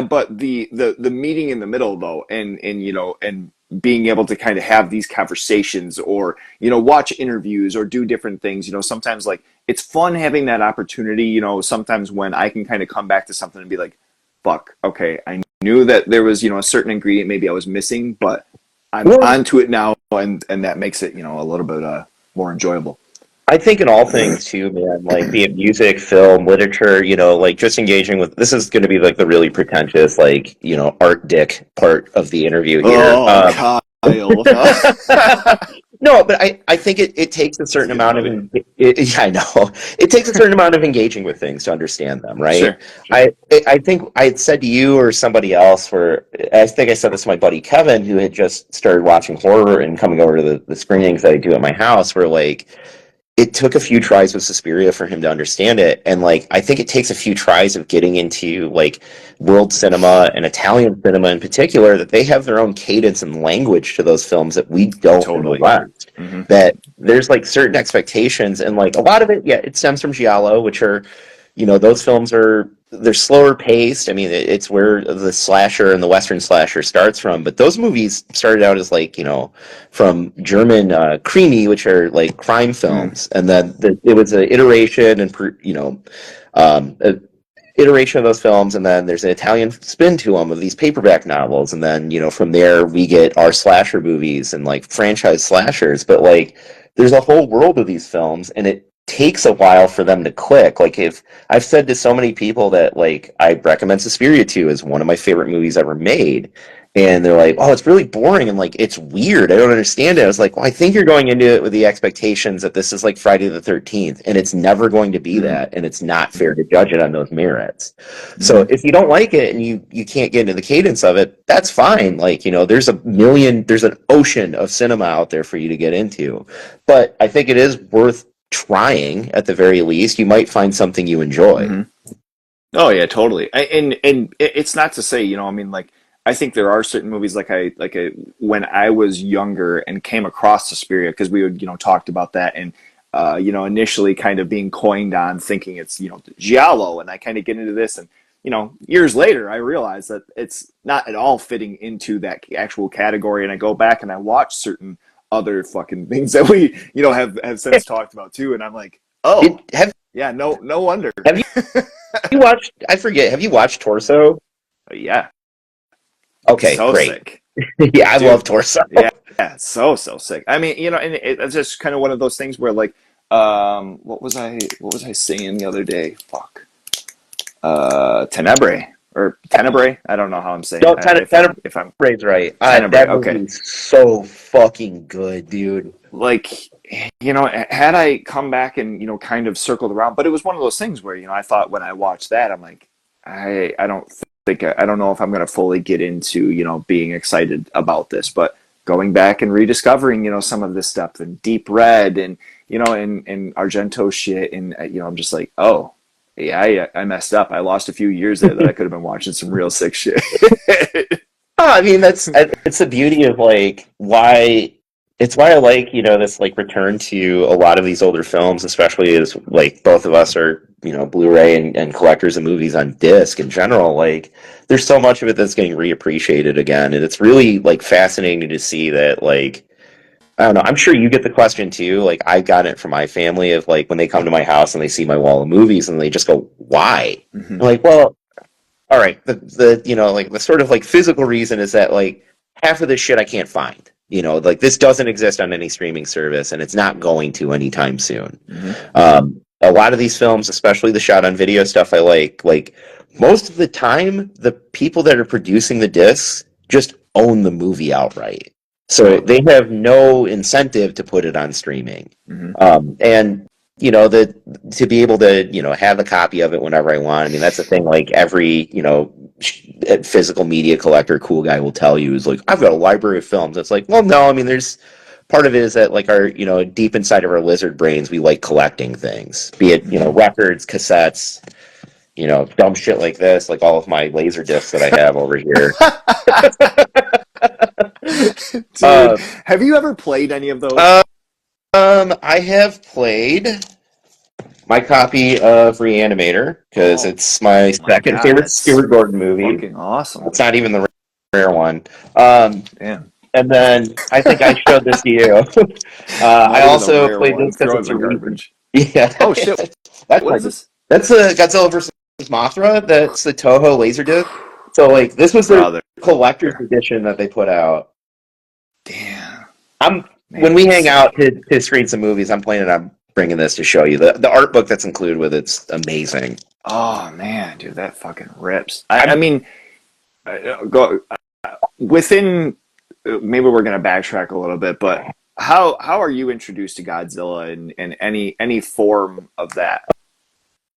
but the meeting in the middle though, and being able to kind of have these conversations, or watch interviews or do different things, sometimes like it's fun having that opportunity, sometimes when I can kind of come back to something and be like, fuck, okay, I knew that there was a certain ingredient maybe I was missing, but I'm Well, onto it now, and that makes it a little bit more enjoyable. I think in all things too, man, like be it music, film, literature, like just engaging with this is going to be like the really pretentious, like, art dick part of the interview here. Oh, Kyle. No, but I think it takes a It's certain getting amount of, heavy. yeah, I know. It takes a certain amount of engaging with things to understand them, right? Sure, sure. I think I had said to you or somebody else, where I think I said this to my buddy Kevin, who had just started watching horror and coming over to the screenings that I do at my house, where like, it took a few tries with Suspiria for him to understand it. And like, I think it takes a few tries of getting into like world cinema and Italian cinema in particular, that they have their own cadence and language to those films that we don't in the Totally. West. Hmm. That there's like certain expectations, and like a lot of it, yeah, it stems from Giallo, which are, those films they're slower paced. I mean, it's where the slasher and the Western slasher starts from. But those movies started out as like, from German creamy, which are like crime Mm. films, and then it was an iteration and a iteration of those films, and then there's an Italian spin to them of these paperback novels, and then from there we get our slasher movies and like franchise slashers. But like, there's a whole world of these films, and it takes a while for them to click. Like, if I've said to so many people that like I recommend Suspiria to as one of my favorite movies ever made, and they're like, "Oh, it's really boring and like it's weird. I don't understand it." I was like, "Well, I think you're going into it with the expectations that this is like Friday the 13th, and it's never going to be Hmm. that, and it's not fair to judge it on those merits." So Hmm. if you don't like it and you can't get into the cadence of it, that's fine. Like, there's an ocean of cinema out there for you to get into. But I think it is worth trying at the very least. You might find something you enjoy. Hmm. Oh yeah, totally. And it's not to say, I mean, like I think there are certain movies when I was younger and came across Suspiria, because we would talked about that, and initially kind of being coined on thinking it's giallo, and I kind of get into this, and years later I realize that it's not at all fitting into that actual category, and I go back and I watch certain other fucking things that we have since talked about too, and I'm like, It, oh have yeah, no wonder. have you watched? I forget. Have you watched Torso? Yeah. Okay, So great. sick, Yeah, I love dude. Torso. Yeah, so sick. I mean, and it's just kind of one of those things where, like, what was I saying the other day? Fuck, Tenebrae or Tenebrae. I don't know how I'm saying No, it. If I'm Ray's right. Tenebrae. That Okay, movie's so fucking good, dude. like, had I come back and kind of circled around, but it was one of those things where I thought when I watched that, I'm like, I don't think I don't know if I'm going to fully get into being excited about this, but going back and rediscovering some of this stuff and Deep Red and and Argento shit and I'm just like, oh yeah, I messed up. I lost a few years there that I could have been watching some real sick shit. Oh, I mean, it's the beauty of like why it's why I like this like return to a lot of these older films, especially as like both of us are Blu-ray and collectors of movies on disc in general. Like, there's so much of it that's getting reappreciated again, and it's really like fascinating to see that. Like, I don't know. I'm sure you get the question too. Like, I got it from my family of like when they come to my house and they see my wall of movies and they just go, "Why?" Hmm. I'm like, well, all right, the like the sort of like physical reason is that like half of this shit I can't find. Like this doesn't exist on any streaming service, and it's not going to anytime soon. Hmm. A lot of these films, especially the shot on video stuff, I like most of the time, the people that are producing the discs just own the movie outright, so Right. they have no incentive to put it on streaming. Hmm. And the to be able to have a copy of it whenever I want. I mean, that's the thing. Like every physical media collector, cool guy will tell you is like, I've got a library of films. It's like, well, no. I mean, there's part of it is that like our deep inside of our lizard brains, we like collecting things, be it Hmm. records, cassettes, dumb shit like this, like all of my laser discs that I have over here. Dude, Uh, have you ever played any of those? uh, I have played my copy of Reanimator because Oh it's my my second God, favorite that's Stuart Gordon movie. fucking awesome. It's not even the rare one. Um, Damn. and then I think I showed this to you. I Not even the also rare played one. this because Throw it in it's the a recent. garbage. Yeah, Oh shit. that's What my is this? that's a Godzilla versus Mothra. That's the Toho Laserdisc. So like this was their Brother. collector's edition that they put out. Damn. I'm when Man, we that's hang out sick. to screen some movies, I'm planning on bringing this to show you. The art book that's included with it's amazing. Oh man, dude, that fucking rips. I I'm mean, go within. Maybe we're gonna backtrack a little bit, but how are you introduced to Godzilla in any form of that?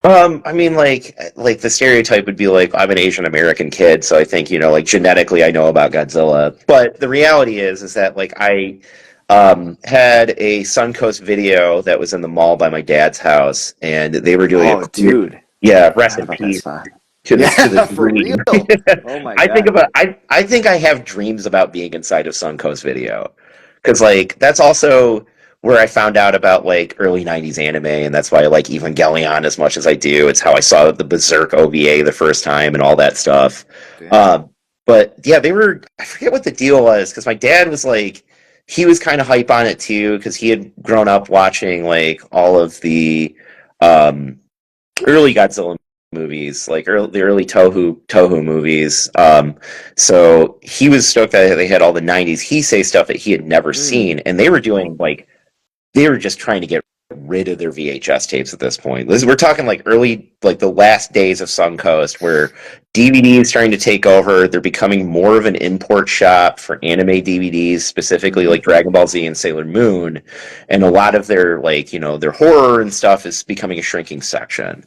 I mean, like the stereotype would be like I'm an Asian American kid, so I think like genetically I know about Godzilla. But the reality is that like I had a Suncoast video that was in the mall by my dad's house, and they were doing a Oh, clear, dude, yeah, I rest forgot in about that peace spot. to the Yeah, for dream. real. Oh my I think God. about I think I have dreams about being inside of Suncoast Video because like that's also where I found out about like early '90s anime, and that's why I like Evangelion as much as I do. It's how I saw the Berserk OVA the first time and all that stuff. Damn. Um, but yeah, they were. I forget what the deal was because my dad was like he was kind of hype on it too because he had grown up watching like all of the um, early Godzilla movies, like the early Toho movies. So he was stoked that they had all the '90s Heisei stuff that he had never Mm. seen, and they were doing like they were just trying to get rid of their VHS tapes at this point. We're talking like early, like the last days of Suncoast, where DVD is trying to take over. They're becoming more of an import shop for anime DVDs, specifically Hmm. like Dragon Ball Z and Sailor Moon, and a lot of their like their horror and stuff is becoming a shrinking section.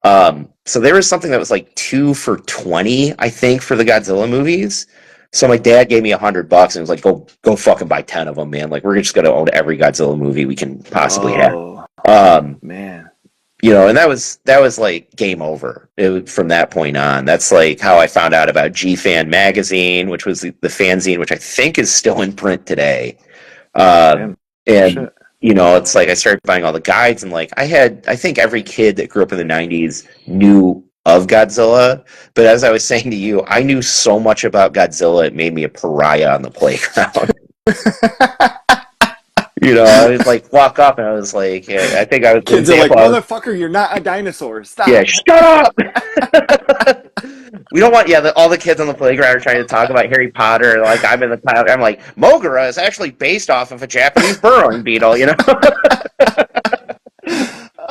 So there was something that was like 2 for $20, I think, for the Godzilla movies. So my dad gave me $100 and was like, "Go, fucking buy 10 of them, man. Like we're just gonna own every Godzilla movie we can possibly have." Oh Um, man. and that was like game over. From that point on. That's like how I found out about G Fan magazine, which was the fanzine, which I think is still in print today. Um, Damn. No and shit. it's like I started buying all the guides, and like I think every kid that grew up in the '90s knew of Godzilla. But as I was saying to you, I knew so much about Godzilla it made me a pariah on the playground. I would like walk up and I was like, yeah, I think I was an Kids are like, example. motherfucker, you're not a dinosaur. Yeah, Stop. shut up. We don't want all the kids on the playground are trying to talk about Harry Potter. Like I'm in the cloud. I'm like Mogura is actually based off of a Japanese burrowing beetle.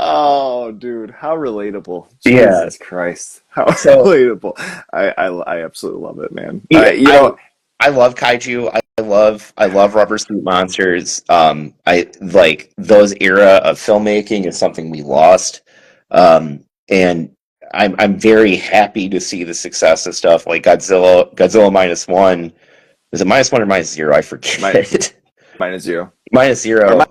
Oh, dude, how relatable! Yeah. Jesus Christ, how So relatable! I absolutely love it, man. yeah, I love kaiju. I love rubber suit monsters. I like those era of filmmaking is something we lost. And I'm very happy to see the success of stuff like Godzilla minus one. Is it minus one or minus zero? I forget. Minus zero. Minus Or zero.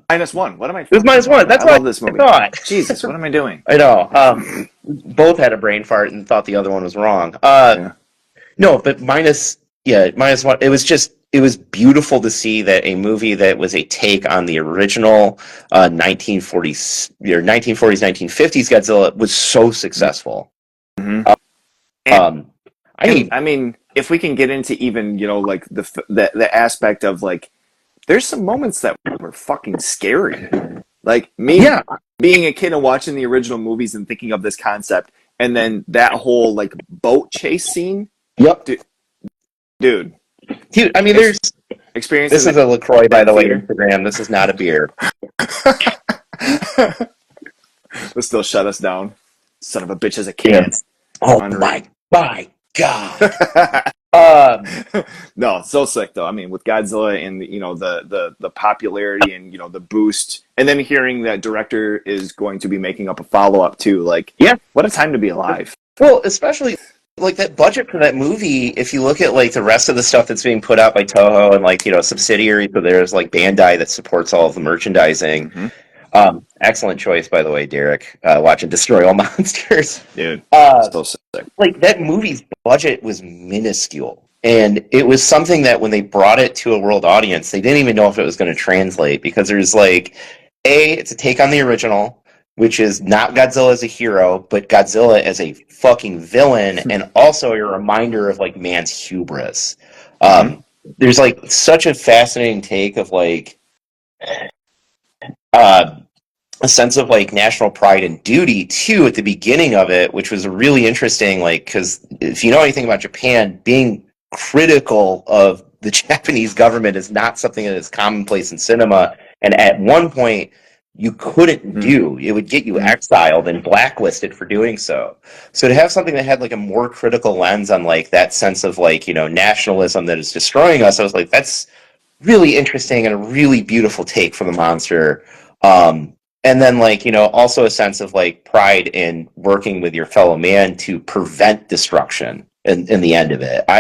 minus one. What am I It was fucking minus one. talking about? That's I what love this I movie. thought. Jesus, what am I doing? I know. Both had a brain fart and thought the other one was wrong. Yeah. No, but minus one. It was beautiful to see that a movie that was a take on the original 1940s or 1940s 1950s Godzilla was so successful. Mm-hmm. Uh, And Um, and I I mean, if we can get into even like the aspect of like, there's some moments that were fucking scary. Like me yeah, being a kid and watching the original movies and thinking of this concept, and then that whole like boat chase scene, yep, dude. dude. I mean, Ex- there's Experiencing this is that a Lacroix, by in the way. theater. Instagram. This is not a beer. But still shut us down. Son of a bitch as a Yeah. can. Oh Unreal. my god. Um, No, so sick though. I mean, with Godzilla and the popularity and the boost, and then hearing that director is going to be making up a follow up too. Like, yeah. what a time to be alive. Well, especially like that budget for that movie. If you look at like the rest of the stuff that's being put out by Toho and like subsidiaries, so there's like Bandai that supports all of the merchandising. Mm-hmm. Excellent choice, by the way, Derek. Watching Destroy All Monsters. Dude, Uh, so sick. like that movie's budget was minuscule, and it was something that when they brought it to a world audience, they didn't even know if it was going to translate because there's like, it's a take on the original, which is not Godzilla as a hero, but Godzilla as a fucking villain, and also a reminder of like man's hubris. Mm-hmm. There's like such a fascinating take of like. Uh, a sense of like national pride and duty too at the beginning of it, which was really interesting. Like, because if you know anything about Japan, being critical of the Japanese government is not something that is commonplace in cinema. And at one point, you couldn't do. It would get you Mm-hmm. exiled and blacklisted for doing so. So to have something that had like a more critical lens on like that sense of like nationalism that is destroying us, I was like, that's really interesting and a really beautiful take from the monster. And then like also a sense of like pride in working with your fellow man to prevent destruction in the end of it. Mm-hmm.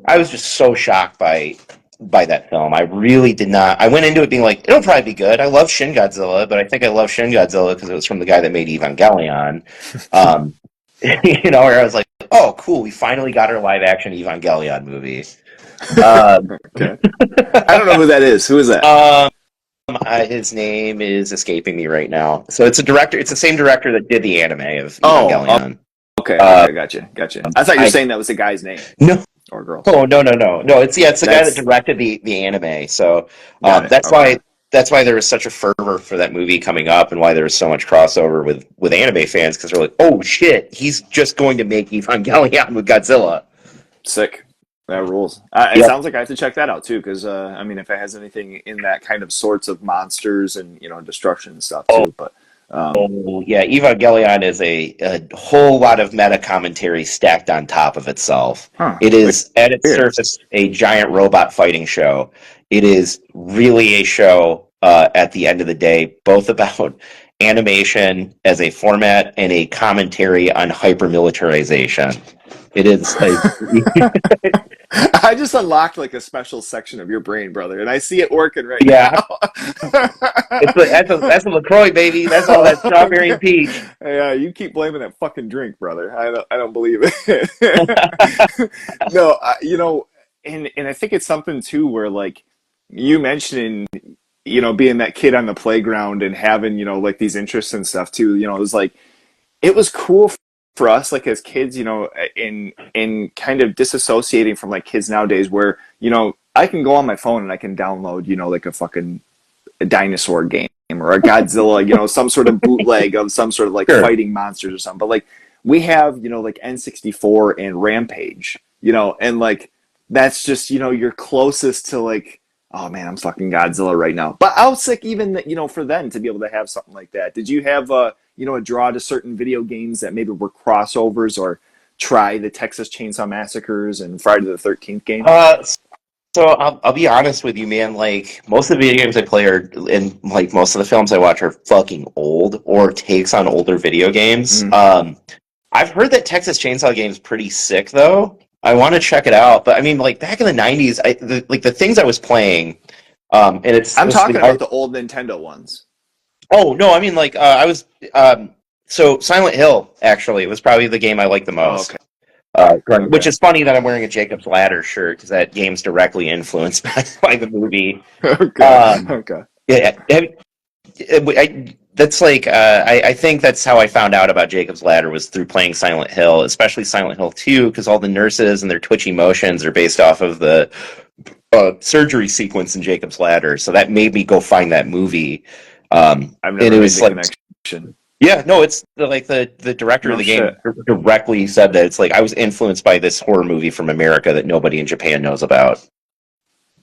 I was just so shocked by that film. I really did not. I went into it being like, it'll probably be good. I love Shin Godzilla, but I think I love Shin Godzilla because it was from the guy that made Evangelion. um, where I was like, oh cool, we finally got our live action Evangelion movie. Okay. I don't know who that is. Who is that? His name is escaping me right now. So it's a director. It's the same director that did the anime of Oh, Evangelion. okay. Gotcha. I thought you were saying that was the guy's name No, or girl. oh no. It's the guy that directed the anime. So that's Okay. why there was such a fervor for that movie coming up, and why there was so much crossover with anime fans because they're like, oh shit, he's just going to make Evangelion with Godzilla. Sick. That rules. It Yep. sounds like I have to check that out too, because I mean, if it has anything in that kind of sorts of monsters and destruction and stuff too, but Oh, yeah, Evangelion is a whole lot of meta commentary stacked on top of itself. huh, It is, at its weird. surface, a giant robot fighting show. It is really a show, at the end of the day, both about animation as a format and a commentary on hypermilitarization. It is I just unlocked like a special section of your brain, brother, and I see it working right yeah, now. that's a LaCroix, baby. That's all that strawberry and peach. Yeah, you keep blaming that fucking drink, brother. I don't believe it. No, and I think it's something too where like you mentioning, being that kid on the playground and having like these interests and stuff too. It was like it was cool for us like as kids, in kind of disassociating from like kids nowadays where I can go on my phone and I can download like a fucking dinosaur game or a Godzilla, some sort of bootleg of some sort of like Sure. fighting monsters or something. But like we have, like N64 and Rampage, and like that's just, you're closest to like, oh man, I'm fucking Godzilla right now. But I was sick even that, for them to be able to have something like that. Did you have a draw to certain video games that maybe were crossovers or try the Texas Chainsaw Massacres and Friday the 13th game? So I'll be honest with you, man. Like most of the video games I play are, and like most of the films I watch are fucking old or takes on older video games. Mm. I've heard that Texas Chainsaw Game's pretty sick, though. I want to check it out, but I mean, like back in the '90s, like the things I was playing, and it's I'm this. talking about the old Nintendo ones. Oh no, I mean like I was so Silent Hill actually was probably the game I liked the Oh, most. okay. Which Okay. is funny that I'm wearing a Jacob's Ladder shirt because that game's directly influenced by the movie. Okay. Um, Okay. yeah, that's like I think that's how I found out about Jacob's Ladder was through playing Silent Hill, especially Silent Hill 2, because all the nurses and their twitchy motions are based off of the surgery sequence in Jacob's Ladder. So that made me go find that movie. I've And never it made was the like, connection. yeah, no, it's like the director of No the shit. game directly said that it's like I was influenced by this horror movie from America that nobody in Japan knows about.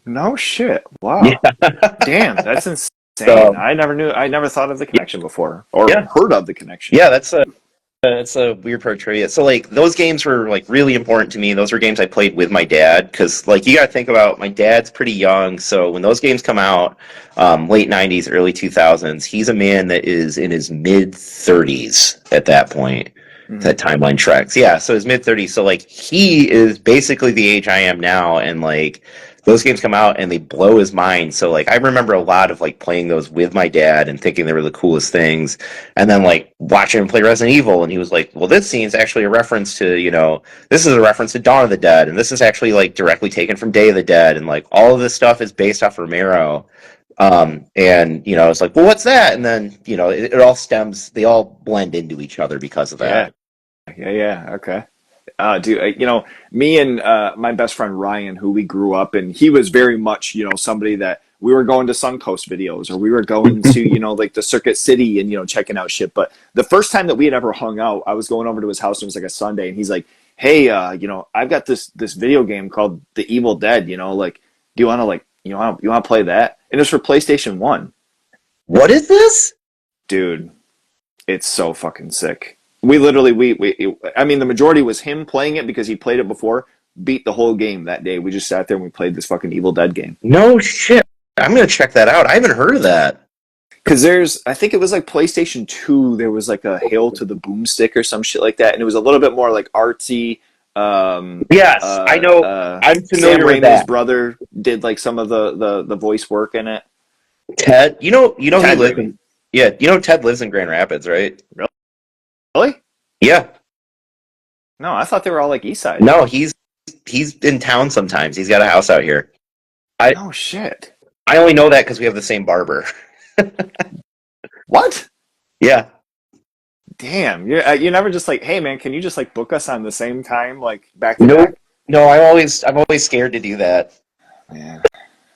No shit. Yeah. Wow. Damn, that's insane. So I never knew. I never thought of the connection before, or yeah, heard of the connection. yeah, that's a weird part of trivia. So like those games were like really important to me. Those were games I played with my dad because like you got to think about my dad's pretty young. So when those games come out, late '90s, early 2000s, he's a man that is in his mid 30s at that point. Hmm. That timeline tracks. Yeah, so his mid 30s. So like he is basically the age I am now, and like those games come out and they blow his mind. So like I remember a lot of like playing those with my dad and thinking they were the coolest things, and then like watching him play Resident Evil, and he was like, "Well, this scene's actually a reference to this is a reference to Dawn of the Dead, and this is actually like directly taken from Day of the Dead, and like all of this stuff is based off Romero." And it's like, well, what's that? And then it all stems, they all blend into each other because of Yeah. that. Yeah. Okay. Dude, me and my best friend Ryan, who we grew up, and he was very much, somebody that we were going to Suncoast videos, or we were going to, like the Circuit City and, checking out shit. But the first time that we had ever hung out, I was going over to his house, and it was like a Sunday, and he's like, "Hey, I've got this video game called The Evil Dead, like, do you want to you want to play that?" And it's for PlayStation 1. What is this? Dude, it's so fucking sick. We literally, I mean, the majority was him playing it because he played it before, beat the whole game that day. We just sat there and we played this fucking Evil Dead game. No shit. I'm gonna check that out. I haven't heard of that. Because I think it was like PlayStation 2, there was like a Hail to the Boomstick or some shit like that. And it was a little bit more like artsy. Yes, I know. I'm Sam familiar with Raimi's that. brother did like some of the voice work in it. Ted, he Ted lives Raimi. in, yeah, Ted lives in Grand Rapids, right? Really? Yeah. No, I thought they were all like East Side. No, he's in town sometimes. He's got a house out here. I Oh, shit. I only know that because we have the same barber. What? Yeah. Damn, you never just like, hey man, can you just like book us on the same time, like back to No, back? no, I'm always scared to do that. Man,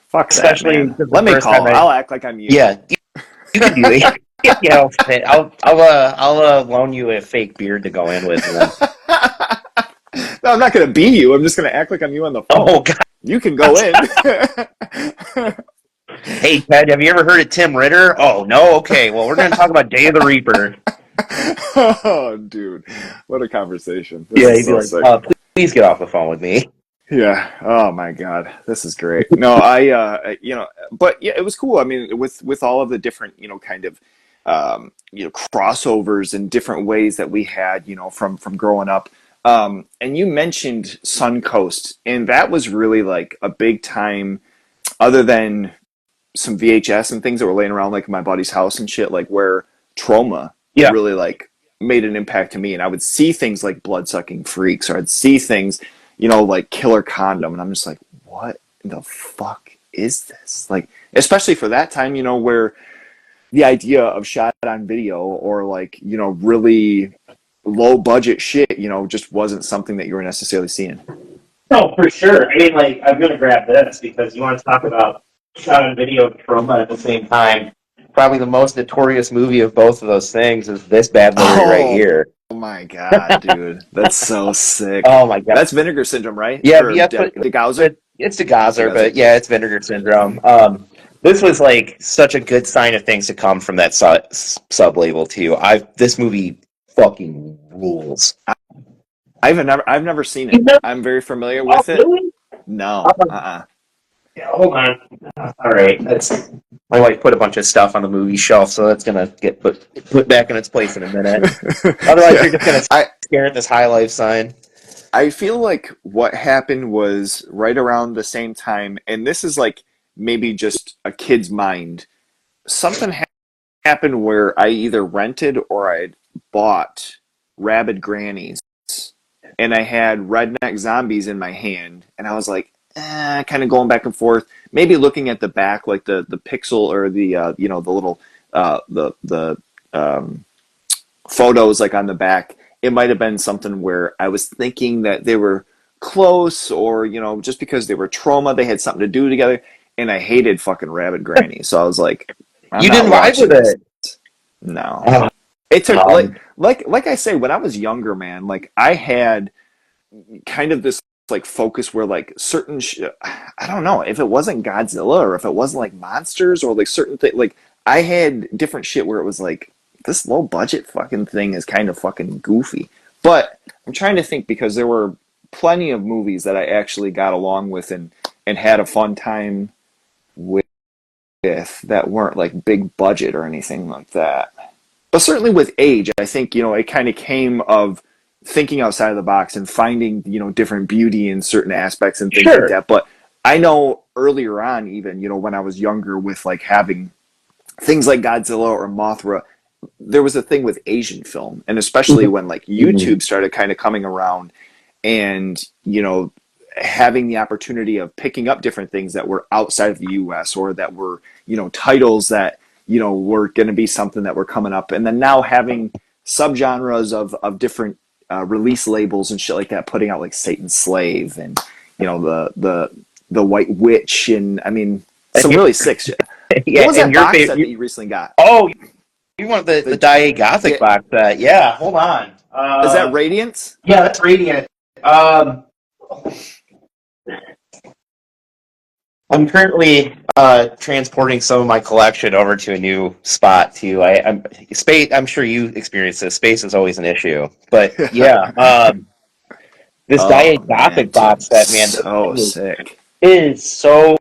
fuck that, Especially man. because the Let me first time call. I'll act like I'm you. yeah, you can do it. Yeah, I'll loan you a fake beard to go in with. And then, No, I'm not gonna be you. I'm just gonna act like I'm you on the phone. oh God. You can go in. Hey Ted, have you ever heard of Tim Ritter? Oh no, okay. Well, we're going to talk about Day of the Reaper. Oh, dude, what a conversation! This Yeah, is he'd be so like, sick. please get off the phone with me. Yeah. Oh my God, this is great. No, but yeah, it was cool. I mean, with all of the different, kind of, crossovers and different ways that we had, from growing up. And you mentioned Suncoast, and that was really like a big time, other than some VHS and things that were laying around like in my buddy's house and shit, like where Trauma Yeah. really like made an impact to me. And I would see things like Bloodsucking Freaks, or I'd see things, like Killer Condom, and I'm just like, what the fuck is this? Like, especially for that time, where the idea of shot on video or like, really low budget shit, just wasn't something that you were necessarily seeing. No, for sure. I mean, like, I'm going to grab this because you want to talk about shot on video trauma at the same time. Probably the most notorious movie of both of those things is this bad Larry right here. Oh my God, dude. That's so sick. Oh my God. That's Vinegar Syndrome, right? Yeah, Or yeah, DeGauser? it's the Gazer, DeGauser. but yeah, it's Vinegar Syndrome. This was like such a good sign of things to come from that sub label too. This movie fucking rules. I've never seen it. I'm very familiar Oh, with it. really? No. Uh-uh. Yeah, hold on. All right, that's my wife put a bunch of stuff on the movie shelf, so that's gonna get put back in its place in a minute. Otherwise, you're just gonna I stare at this high life sign. I feel like what happened was right around the same time, and this is like maybe just a kid's mind. Something happened where I either rented or I bought Rabid Grannies, and I had Redneck Zombies in my hand, and I was like, kind of going back and forth, maybe looking at the back, like the pixel or the the little the photos like on the back. It might have been something where I was thinking that they were close, or just because they were trauma, they had something to do together, and I hated fucking Rabid Granny, so I was like, I'm You not didn't vibe with watching this. it. No. Uh, It took Um, like I say, when I was younger, man, like I had kind of this like focus where like I don't know if it wasn't Godzilla or if it wasn't like monsters or like certain things. Like I had different shit where it was like this low budget fucking thing is kind of fucking goofy. But I'm trying to think because there were plenty of movies that I actually got along with and had a fun time with that weren't like big budget or anything like that. But certainly with age, I think, it kind of came of thinking outside of the box and finding, different beauty in certain aspects and things like sure. that. But I know earlier on, even, when I was younger with like having things like Godzilla or Mothra, there was a thing with Asian film. And especially when like Mhm. YouTube started kind of coming around and, having the opportunity of picking up different things that were outside of the US or that were, titles that, were going to be something that were coming up. And then now having subgenres of different release labels and shit like that, putting out like Satan's Slave and, the White Witch. And I mean, some really sick shit. What Yeah, was and that your box favorite. set that you recently got? Oh, you want the The, Daiei Gothic yeah, box set? Yeah, hold on. is that Radiance? Yeah, that's Radiant. Um, I'm currently transporting some of my collection over to a new spot too. I'm space. I'm sure you experience this. Space is always an issue, but yeah, this Oh Daiei man, Gothic box set, man, this so thing sick, is so,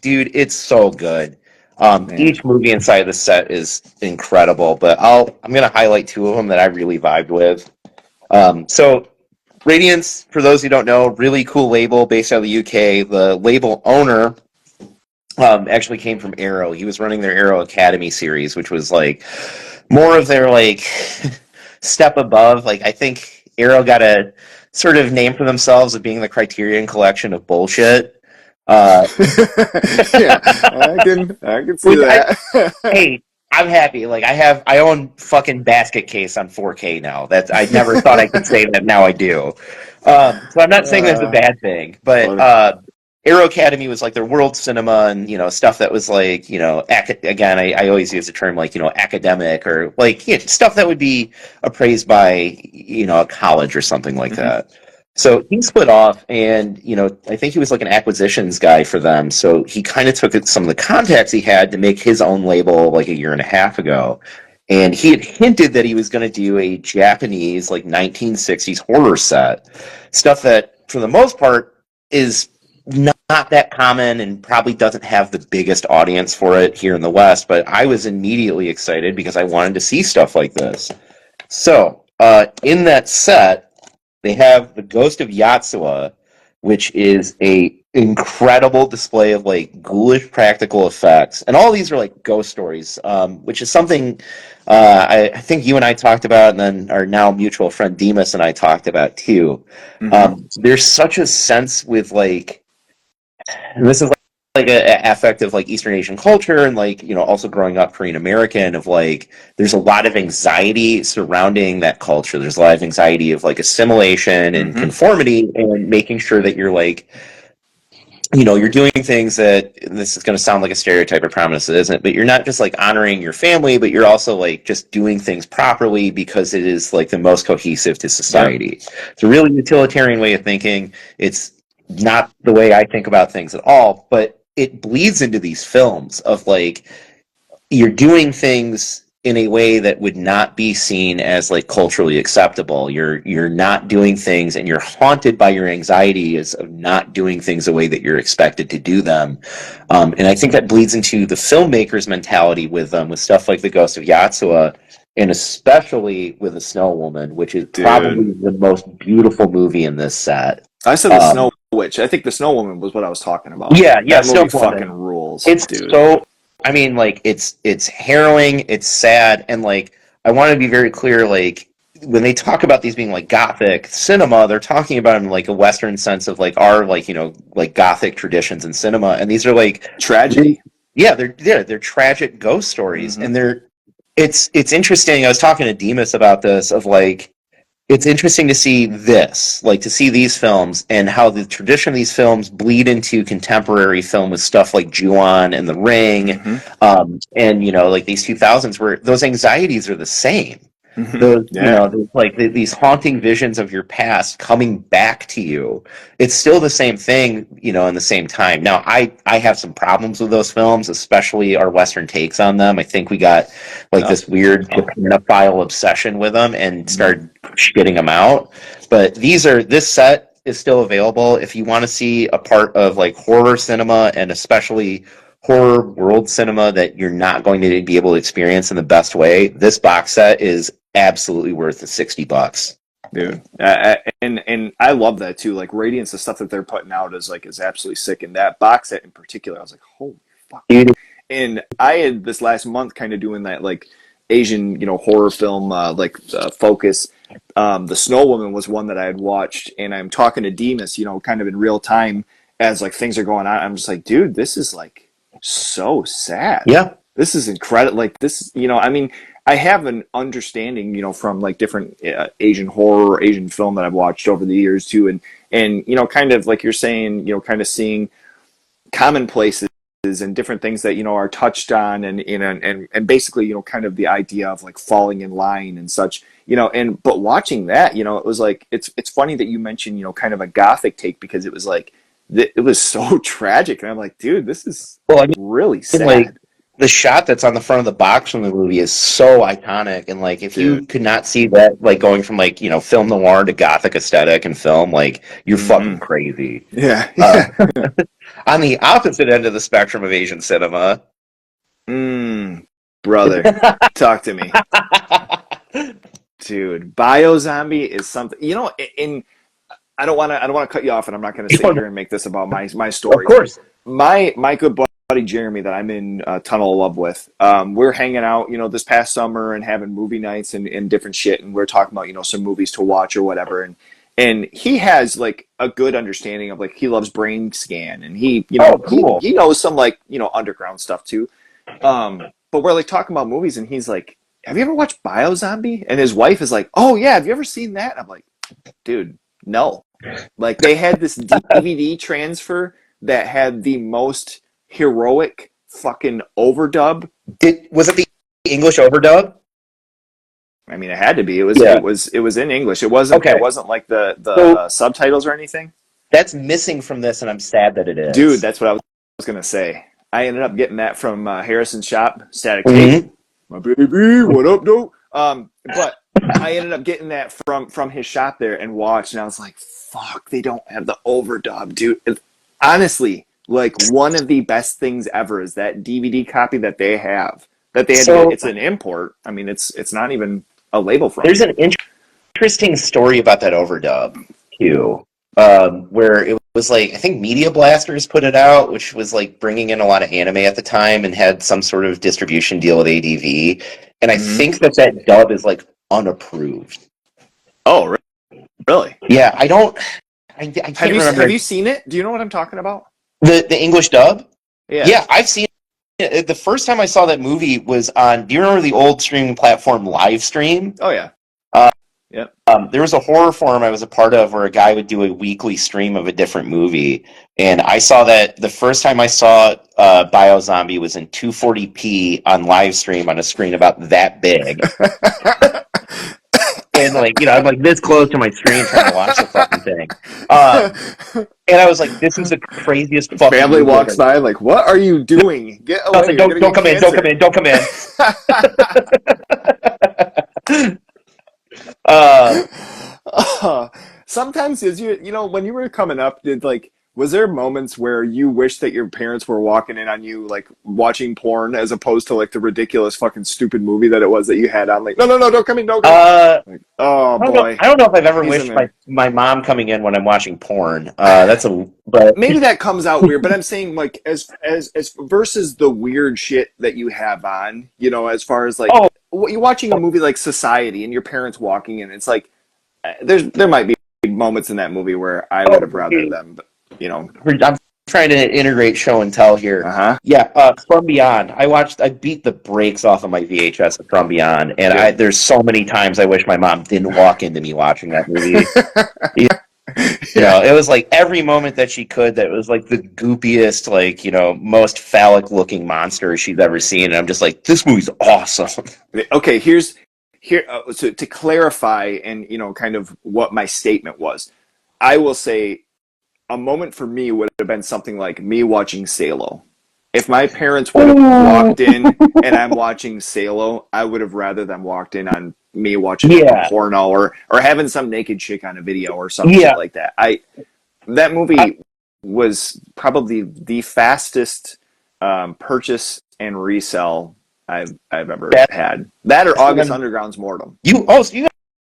dude, it's so good. man. Each movie inside the set is incredible, but I'm gonna highlight two of them that I really vibed with. So Radiance, for those who don't know, really cool label based out of the UK. The label owner actually came from Arrow. He was running their Arrow Academy series, which was like more of their like step above. Like I think Arrow got a sort of name for themselves of being the Criterion Collection of bullshit. Uh, Yeah, I can see which that. hey, I'm happy. Like I own fucking Basket Case on 4K now. That's I never thought I could say that. Now I do. So I'm not saying that's a uh, bad thing, but funny. Aero Academy was like their world cinema and stuff that was like again I always use the term like academic or like stuff that would be appraised by a college or something like Hmm. that. So he split off, and I think he was like an acquisitions guy for them. So he kind of took some of the contacts he had to make his own label like a year and a half ago. And he had hinted that he was going to do a Japanese like 1960s horror set, stuff that for the most part is not that common and probably doesn't have the biggest audience for it here in the West. But I was immediately excited because I wanted to see stuff like this. So in that set, they have the Ghost of Yatsua, which is a incredible display of like ghoulish practical effects, and all these are like ghost stories, which is something I think you and I talked about, and then our now mutual friend Demas and I talked about too. Hmm. There's such a sense with like, and this is like a affect of like Eastern Asian culture and like also growing up Korean American of like there's a lot of anxiety surrounding that culture. There's a lot of anxiety of like assimilation and Hmm. conformity and making sure that you're like you're doing things that this is going to sound like a stereotype. I promise it isn't, but you're not just like honoring your family, but you're also like just doing things properly because it is like the most cohesive to Yep. society. It's a really utilitarian way of thinking. It's not the way I think about things at all, but it bleeds into these films of like you're doing things in a way that would not be seen as like culturally acceptable. You're not doing things, and you're haunted by your anxieties of not doing things the way that you're expected to do them. And I think that bleeds into the filmmaker's mentality with stuff like The Ghost of Yotsuba, and especially with The Snow Woman, which is Dude. probably the most beautiful movie in this set. I said the Snow Witch. I think the Snow Woman was what I was talking about. Yeah, That Snow movie fucking Woman. rules, It's dude. so, I mean, like it's harrowing, it's sad, and like I want to be very clear, like when they talk about these being like gothic cinema, they're talking about it in like a Western sense of like our like like gothic traditions in cinema, and these are like Tragedy. they're tragic ghost stories, and it's interesting. I was talking to Demas about this of like it's interesting to see this, like to see these films and how the tradition of these films bleed into contemporary film with stuff like Ju-on and The Ring, and like these 2000s where those anxieties are the same. Those, Yeah. these haunting visions of your past coming back to you. It's still the same thing, in the same time. Now, I have some problems with those films, especially our Western takes on them. I think we got like this weird Japanophile obsession with them and started shitting them out. But this set is still available if you want to see a part of like horror cinema, and especially horror world cinema that you're not going to be able to experience in the best way. This box set is absolutely worth the $60, dude. And I love that too. Like Radiance, the stuff that they're putting out is absolutely sick. And that box set in particular, I was like, holy fuck. dude. And I had this last month kind of doing that like Asian, horror film focus. The Snow Woman was one that I had watched, and I'm talking to Demas, kind of in real time as like things are going on. I'm just like, dude, this is like so sad. Yeah. This is incredible. Like this, I mean, I have an understanding, from like different Asian horror or Asian film that I've watched over the years too, and kind of like you're saying, kind of seeing commonplaces and different things that are touched on, and basically kind of the idea of like falling in line and such, but watching that, it was like it's funny that you mentioned kind of a gothic take, because it was like it was so tragic, and I'm like, dude, this is really sad. Like the shot that's on the front of the box from the movie is so iconic, and like if you could not see that, like going from like film noir to gothic aesthetic and film, like you're fucking crazy. Yeah. On the opposite end of the spectrum of Asian cinema, brother, talk to me, dude. Biozombie is something, in I don't want to cut you off, and I'm not going to sit here and make this about my story. Of course. My good buddy Jeremy that I'm in a tunnel of love with, we're hanging out, this past summer and having movie nights and different shit, and we're talking about, some movies to watch or whatever, and he has like a good understanding of like, he loves Brain Scan, and he cool. he knows some like underground stuff too, but we're like talking about movies, and he's like, have you ever watched Biozombie? And his wife is like, oh yeah, have you ever seen that? And I'm like, dude, no. Like they had this DVD transfer that had the most heroic fucking overdub. Was it the English overdub? I mean, it had to be. It was in English. It wasn't. Okay. It wasn't like the subtitles or anything. That's missing from this, and I'm sad that it is. Dude, that's what I was gonna say. I ended up getting that from Harrison's shop, Static Tape. My baby, what up, dude? But I ended up getting that from his shop there and watched, and I was like, fuck, they don't have the overdub, dude. Honestly, like one of the best things ever is that DVD copy that they have. That they had to get, it's an import. I mean, it's not even a label from. There's an interesting story about that overdub too, where it was like, I think Media Blasters put it out, which was like bringing in a lot of anime at the time and had some sort of distribution deal with ADV, and I think that dub is like unapproved. Oh, really? Yeah, I can't remember. Have you seen it? Do you know what I'm talking about? The English dub? Yeah, I've seen it. The first time I saw that movie was on, do you remember the old streaming platform Livestream? Oh, yeah. Yep. There was a horror forum I was a part of where a guy would do a weekly stream of a different movie. And I saw that the first time I saw Biozombie was in 240p on Livestream on a screen about that big. and like I'm like this close to my screen trying to watch the fucking thing. Um, and I was like, this is the craziest fucking Family movie I've walks ever. by, like, what are you doing? Get I was away! like, You're gonna don't get come in, don't come cancer. in, don't come in. Uh, Sometimes, as when you were coming up, was there moments where you wish that your parents were walking in on you, like watching porn, as opposed to like the ridiculous fucking stupid movie that it was that you had on? Like, no, no, no, don't come in, don't come in. uh, Like, oh I don't know. boy, I don't know if I've ever he's in wished my there. my mom coming in when I'm watching porn. That's a but Maybe that comes out weird, but I'm saying like as versus the weird shit that you have on, as far as like oh what you're watching a movie like Society and your parents walking in, it's like there might be moments in that movie where I would oh, have rather them, but you know, I'm trying to integrate show and tell here. uh-huh. Yeah, From Beyond. I beat the brakes off of my VHS of From Beyond, and Good. there's so many times I wish my mom didn't walk into me watching that movie. Yeah. It was like every moment that she could that was like the goopiest, like, most phallic looking monster she's ever seen. And I'm just like, this movie's awesome. Okay, here so to clarify and kind of what my statement was. I will say a moment for me would have been something like me watching Salo. If my parents would have Ooh. walked in and I'm watching Salo, I would have rather them walked in on me watching like a Yeah, porno or having some naked chick on a video or some shit yeah. like that. That I, movie was probably the fastest purchase and resell I've ever that, had. That or so August then Underground's Mortem. so you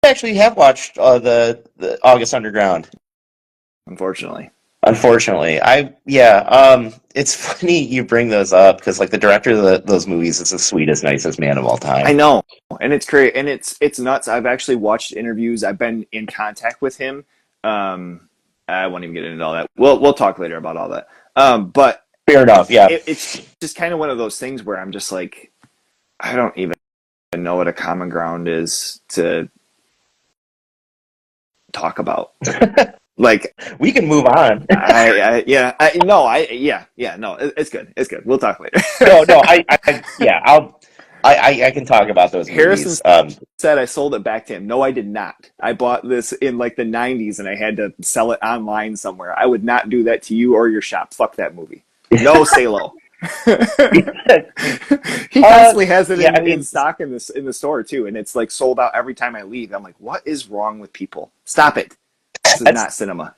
actually have watched the August Underground. Unfortunately, Unfortunately, it's funny you bring those up because like the director of those movies is the sweetest, nicest man of all I time. know, and it's great, and it's nuts. I've actually watched interviews. I've been in contact with him. Um, I won't even get into all that. We'll talk later about all that. But Fair enough. Yeah, it's just kind of one of those things where I'm just like, I don't even know what a common ground is to talk about. Like, we can move on. no, it's good. It's good. We'll talk later. No, yeah, I can talk about those Harrison movies. said I sold it back to him. No, I did not. I bought this in like the 90s and I had to sell it online somewhere. I would not do that to you or your shop. Fuck that movie. No, Salo. He constantly has it Yeah, I in mean, stock in the store too, and it's like sold out every time I leave. I'm like, what is wrong with people? Stop it. This is that's not cinema.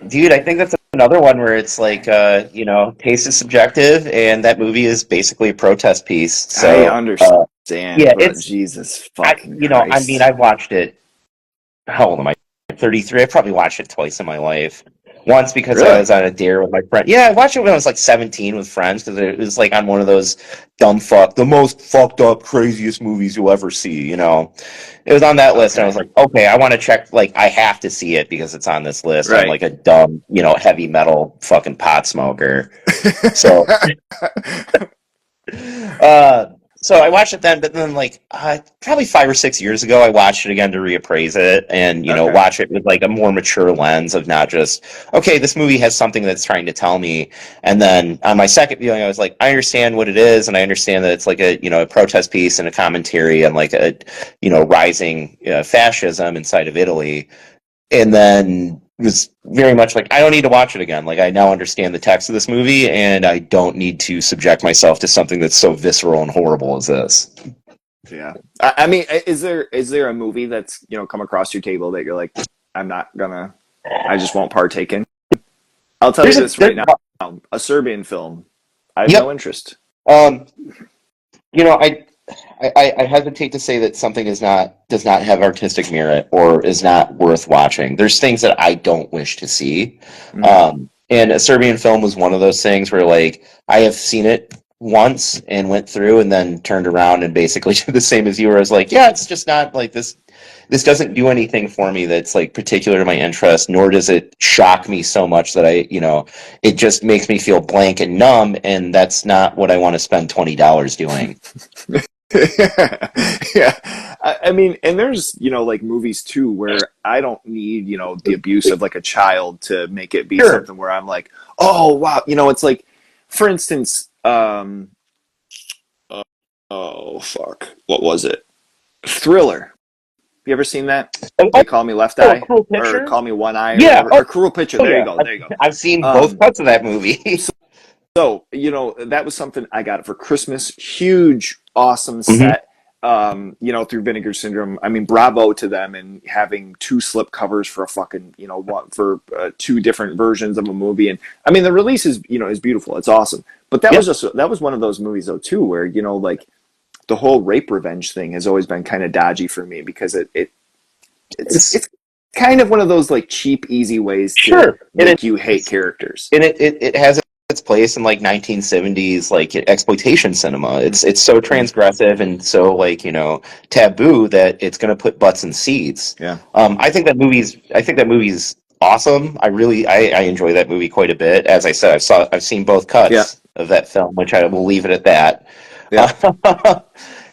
dude, I think that's another one where it's like, taste is subjective, and that movie is basically a protest piece. I So, understand, yeah, but Jesus fucking I mean, Christ. I've watched it. How old am I? 33. I probably watched it twice in my life. Once because I Really? was on a dare with my friend. Yeah, I watched it when I was like 17 with friends because it was like on one of those the most fucked up, craziest movies you'll ever see. It was on that list, and I was Okay. like, okay, I want to check. Like, I have to see it because it's on this list. I'm Right. like a dumb, heavy metal fucking pot smoker. So, uh, so I watched it then, but then like probably 5 or 6 years ago, I watched it again to reappraise it and Okay. watch it with like a more mature lens of not just okay, this movie has something that's trying to tell me. And then on my second viewing, I was like, I understand what it is, and I understand that it's like a protest piece and a commentary on like a rising fascism inside of Italy, and then was very much like I don't need to watch it again. Like I now understand the text of this movie, and I don't need to subject myself to something that's so visceral and horrible as this. Yeah. I mean, is there a movie that's come across your table that you're like, I'm not gonna, I just won't partake in? I'll tell you this There's right now. A Serbian film. I have no yep. interest. Um, you know, I hesitate to say that something does not have artistic merit or is not worth watching. There's things that I don't wish to see. Hmm. And a Serbian film was one of those things where like I have seen it once and went through and then turned around and basically did the same as you were. I was like, yeah, it's just not like this doesn't do anything for me that's like particular to my interest, nor does it shock me so much that it just makes me feel blank and numb, and that's not what I want to spend $20 doing. Yeah. I mean, and there's, like movies too where I don't need, the abuse of like a child to make it be Sure. something where I'm like, oh, wow. It's like, for instance, oh, fuck. What was it? Thriller. You ever seen that? Oh, They Call Me Left oh, a Eye Cruel or Picture. Call Me One Eye or Yeah. whatever, or Oh, Cruel Picture. oh There you yeah. go. There you go. I've seen both Um, cuts of that movie. so, that was something I got for Christmas. Huge, awesome Hmm. set. Through Vinegar Syndrome. I mean, bravo to them and having two slip covers for a fucking, one for two different versions of a movie. And I mean, the release is beautiful. It's awesome. But Yep. that was one of those movies though too, where like the whole rape revenge thing has always been kind of dodgy for me because It's it's kind of one of those like cheap, easy ways to sure, and make you hate characters. it has its place in like 1970s like exploitation cinema. It's so Mm-hmm. transgressive and so like taboo that it's going to put butts in seats. Yeah. I think that movie's awesome. I enjoy that movie quite a bit. As I said, I've seen both Yeah. cuts of that film, which I will leave it at that. Yeah.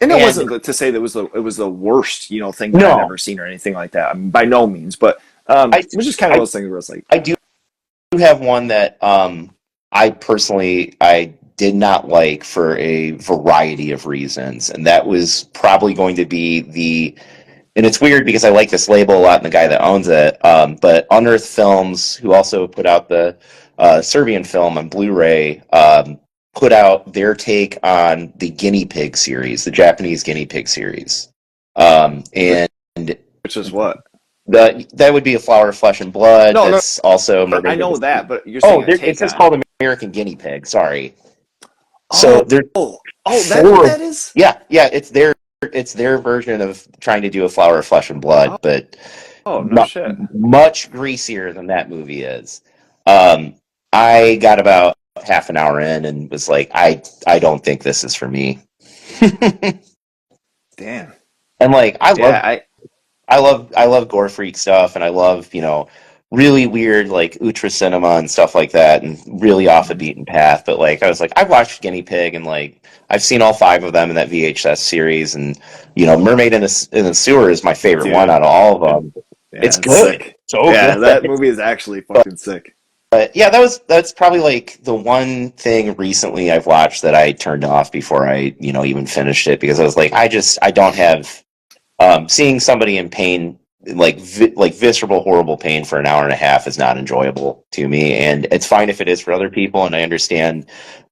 And it And wasn't to say that it was the worst, thing that I'd no, ever seen or anything like that. I mean, by no means, but I it was just kind of I those things where it's like, I do have one that I personally I did not like for a variety of reasons, and that was probably going to be the. And it's weird because I like this label a lot and the guy that owns it. But Unearthed Films, who also put out the Serbian film on Blu-ray, put out their take on the Guinea Pig series, the Japanese Guinea Pig series, which, and which is what? that would be A Flower of Flesh and Blood. No, no, That's also I Mermaid of know the that, Sea. but you're saying Oh, a it's take just on. called American Guinea Pig. Sorry. So Oh, there's that's what four. that is. Yeah, yeah. It's their version of trying to do A Flower of Flesh and Blood, Oh, but oh, no shit. much greasier than that movie is. Um, I got about half an hour in and was like, I don't think this is for me. Damn. And like, Yeah, I. I love gore freak stuff, and I love really weird like ultra cinema and stuff like that, and really off the Mhm. beaten path. But like, I was like, I've watched Guinea Pig, and like, I've seen all five of them in that VHS series, and Mermaid in the Sewer is my favorite one Dude. out of all of them. It's Yeah, it's good, sick. so Yeah, good. that movie is actually fucking sick. But yeah, that's probably like the one thing recently I've watched that I turned off before I even finished it because I was like, I don't have seeing somebody in pain like visceral horrible pain for an hour and a half is not enjoyable to me, and it's fine if it is for other people, and I understand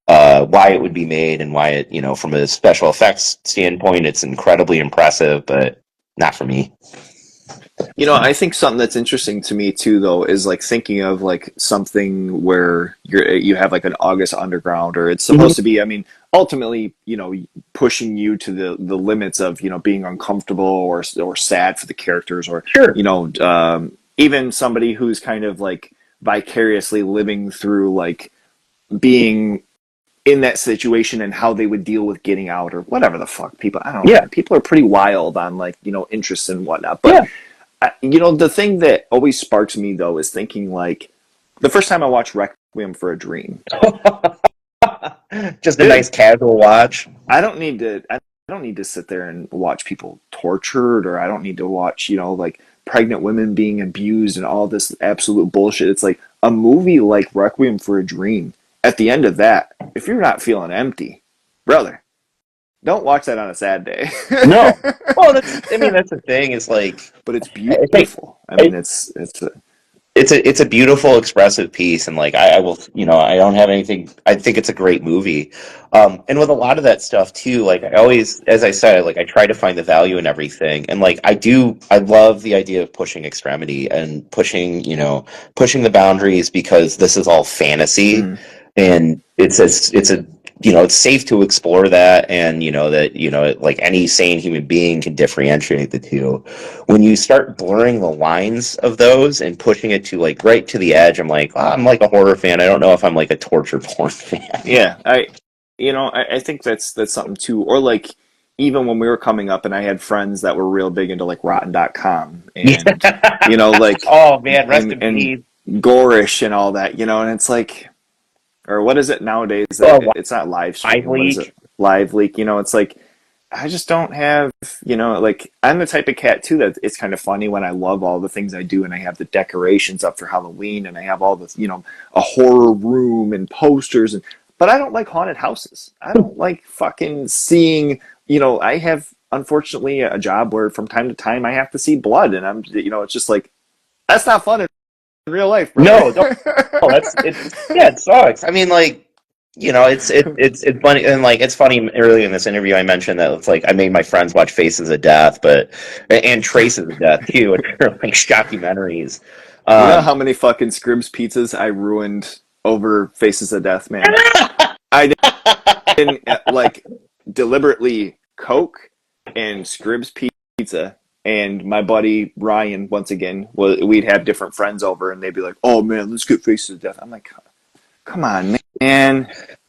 why it would be made and why it from a special effects standpoint it's incredibly impressive, but not for me. I think something that's interesting to me too, though, is like thinking of like something where you have like an August Underground, or it's Mhm. supposed to be. I mean, ultimately, pushing you to the limits of being uncomfortable or sad for the characters, or Sure. even somebody who's kind of like vicariously living through like being in that situation and how they would deal with getting out or whatever the fuck people. I don't know, Yeah. man. People are pretty wild on like interests and whatnot, but Yeah. the thing that always sparks me though is thinking like the first time I watched Requiem for a Dream, Just a nice dude. casual watch. I don't need to sit there and watch people tortured, or I don't need to watch like pregnant women being abused and all this absolute bullshit. It's like a movie like Requiem for a Dream. At the end of that, if you're not feeling empty, brother, don't watch that on a sad day. No. Well, that's the thing. Is like But it's I think beautiful. I mean, it's it's a beautiful expressive piece, and like I will I don't have anything. I think it's a great movie, and with a lot of that stuff too, like I always, as I said, like I try to find the value in everything, and like I love the idea of pushing extremity and pushing the boundaries, because this is all fantasy, mm, and it's a it's safe to explore that, and that like any sane human being can differentiate the two. When you start blurring the lines of those and pushing it to like right to the edge, I'm like, I'm like a horror fan. I don't know if I'm like a torture porn fan. yeah. I think that's something too. Or like even when we were coming up, and I had friends that were real big into like Rotten.com and like Oh man, rest in and peace. gorish and all that, and it's like, or what is it nowadays that Oh, it's not live Live streaming? What is it? Leak. Live leak? It's like I just don't have, like I'm the type of cat too that it's kind of funny when I love all the things I do and I have the decorations up for Halloween and I have all this, a horror room and posters but I don't like haunted houses. I don't like fucking seeing, I have unfortunately a job where from time to time I have to see blood, and I'm, it's just like that's not fun in real life, brother. No, don't. Oh, that's it. Yeah, it sucks. I mean, like, it's funny, and like it's funny. Earlier in this interview, I mentioned that it's like I made my friends watch Faces of Death, but and Traces of Death too, which are like documentaries. You know Um, how many fucking Scribs pizzas I ruined over Faces of Death, man? I didn't like deliberately Coke and Scribs pizza. And my buddy Ryan, once again, we'd have different friends over, and they'd be like, "Oh man, let's get Faces of Death." I'm like, "Come on, man!"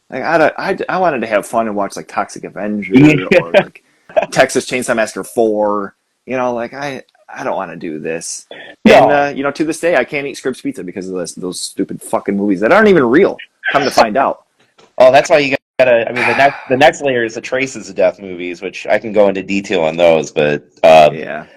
Like I wanted to have fun and watch like Toxic Avenger or yeah. like Texas Chainsaw Massacre 4. Like I don't want to do this. And No. to this day, I can't eat Scripps pizza because of those stupid fucking movies that aren't even real. Come to find out. Oh, that's why you gotta. I mean, the next layer is the Traces of Death movies, which I can go into detail on those. But Yeah.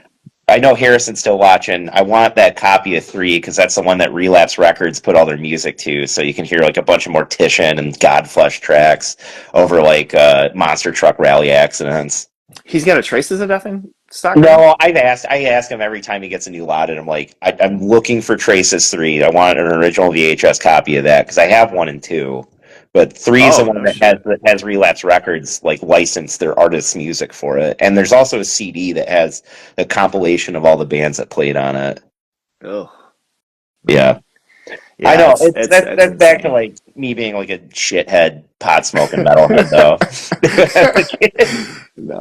I know Harrison's still watching. I want that copy of 3 because that's the one that Relapse Records put all their music to, so you can hear like a bunch of Mortician and Godflesh tracks over like monster truck rally accidents. He's got a Traces of Death in stock now? No, I ask him every time he gets a new lot, and I'm like, I'm looking for Traces 3. I want an original VHS copy of that because I have 1 and 2, but 3 is the Oh, one no that shit. has Relapse Records like licensed their artists' music for it, and there's also a CD that has a compilation of all the bands that played on it. Oh, Yeah, man. I Yeah, know. it's it's That's it's that's back to insane. like me being like a shithead pot smoking metalhead though. As a kid. No,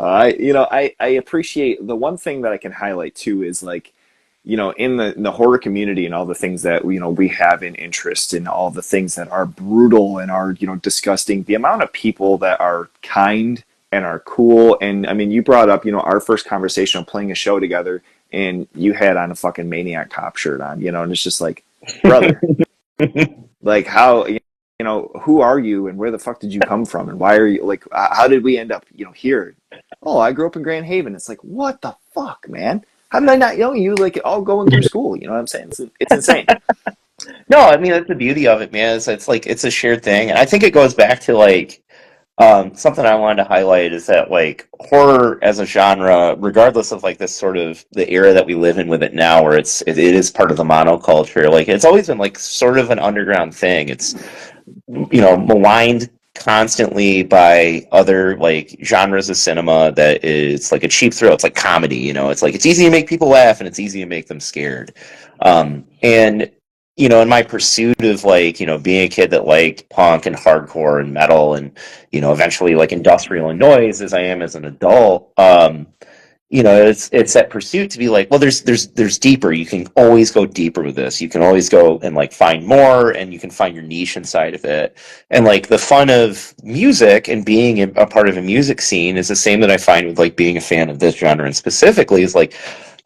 I appreciate the one thing that I can highlight too is like, in the horror community and all the things that we have in interest in all the things that are brutal and are disgusting. The amount of people that are kind and are cool, and I mean, you brought up our first conversation of playing a show together, and you had on a fucking Maniac Cop shirt on, and it's just like, brother, like how who are you and where the fuck did you come from and why are you like how did we end up here? Oh, I grew up in Grand Haven. It's like, what the fuck, man? How did I not know you like all going through school? You know what I'm saying? It's insane. No, I mean that's the beauty of it, man. It's like it's a shared thing, and I think it goes back to like something I wanted to highlight is that like horror as a genre, regardless of like this sort of the era that we live in with it now, where it is part of the monoculture. Like it's always been like sort of an underground thing. It's maligned constantly by other like genres of cinema that is like a cheap thrill. It's like comedy, it's like it's easy to make people laugh and it's easy to make them scared. And in my pursuit of like, being a kid that liked punk and hardcore and metal and, eventually like industrial and noise as I am as an adult, it's that pursuit to be like, well, there's deeper. You can always go deeper with this. You can always go and like find more, and you can find your niche inside of it. And like the fun of music and being a part of a music scene is the same that I find with like being a fan of this genre and specifically is like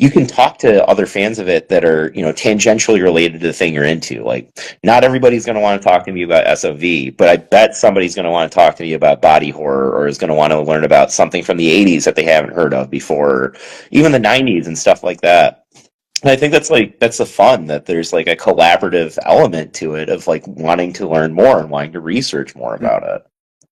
you can talk to other fans of it that are tangentially related to the thing you're into. Like not everybody's going to want to talk to me about SOV, but I bet somebody's going to want to talk to me about body horror or is going to want to learn about something from the 80s that they haven't heard of before, or even the 90s and stuff like that. And I think that's the fun that there's like a collaborative element to it of like wanting to learn more and wanting to research more about it.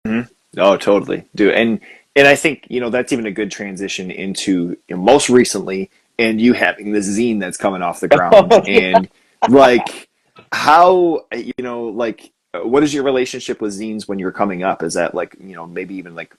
Mm-hmm. Oh, totally, dude. And I think that's even a good transition into most recently, and you having this zine that's coming off the ground, and like how like what is your relationship with zines when you're coming up? Is that like maybe even like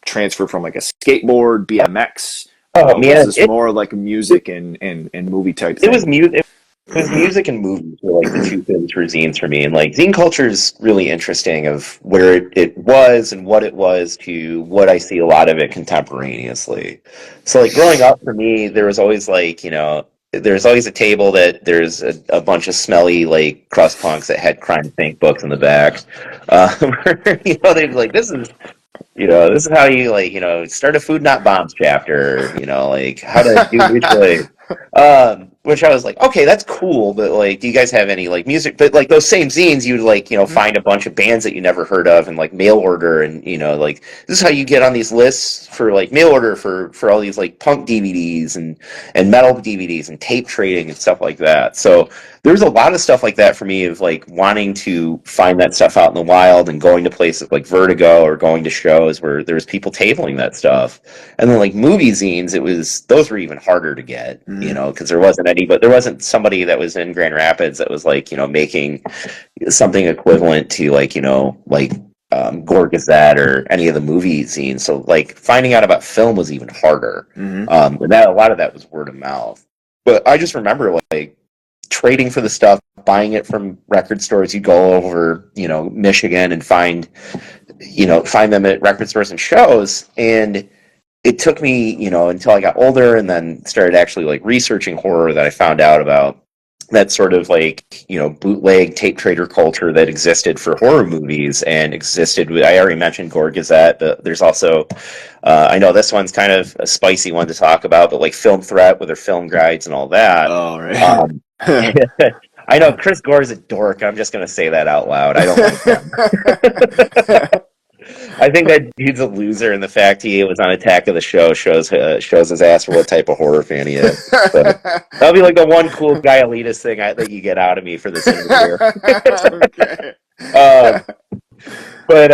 transfer from like a skateboard, BMX, Oh or was man, this more like music and movie type it was thing? music. It was music and movies were like the two things for zines for me. And like zine culture is really interesting of where it was and what it was to what I see a lot of it contemporaneously. So like growing up for me, there was always like, there's always a table that there's a bunch of smelly like crust punks that had crime think books in the back. Where, they'd be like, this is how you like, start a food not bombs chapter, like how to do mutual aid. which I was like, okay, that's cool, but like, do you guys have any like music? But like those same zines, you'd like, Hmm. find a bunch of bands that you never heard of and like mail order, and like this is how you get on these lists for like mail order for all these like punk DVDs and metal DVDs and tape trading and stuff like that. So there's a lot of stuff like that for me of like wanting to find that stuff out in the wild and going to places like Vertigo or going to shows where there's people tabling that stuff. And then like movie zines, those were even harder to get, Hmm. because there wasn't somebody that was in Grand Rapids that was like, making something equivalent to like, Gore Gazette or any of the movie zines. So like finding out about film was even harder. Hmm. And that a lot of that was word of mouth. But I just remember like trading for the stuff, buying it from record stores. You go over, Michigan and find them at record stores and shows. And it took me, until I got older and then started actually like researching horror that I found out about that sort of like, bootleg tape trader culture that existed for horror movies and I already mentioned Gore Gazette, but there's also, I know this one's kind of a spicy one to talk about, but like Film Threat with their film guides and all that. Oh, right. Um, I know Chris Gore's a dork. I'm just going to say that out loud. I don't like him. I think that dude's a loser, and the fact he was on Attack of the Show shows his ass for what type of horror fan he is. So that'll be like the one cool guy elitist thing that you get out of me for this interview. Okay. um, but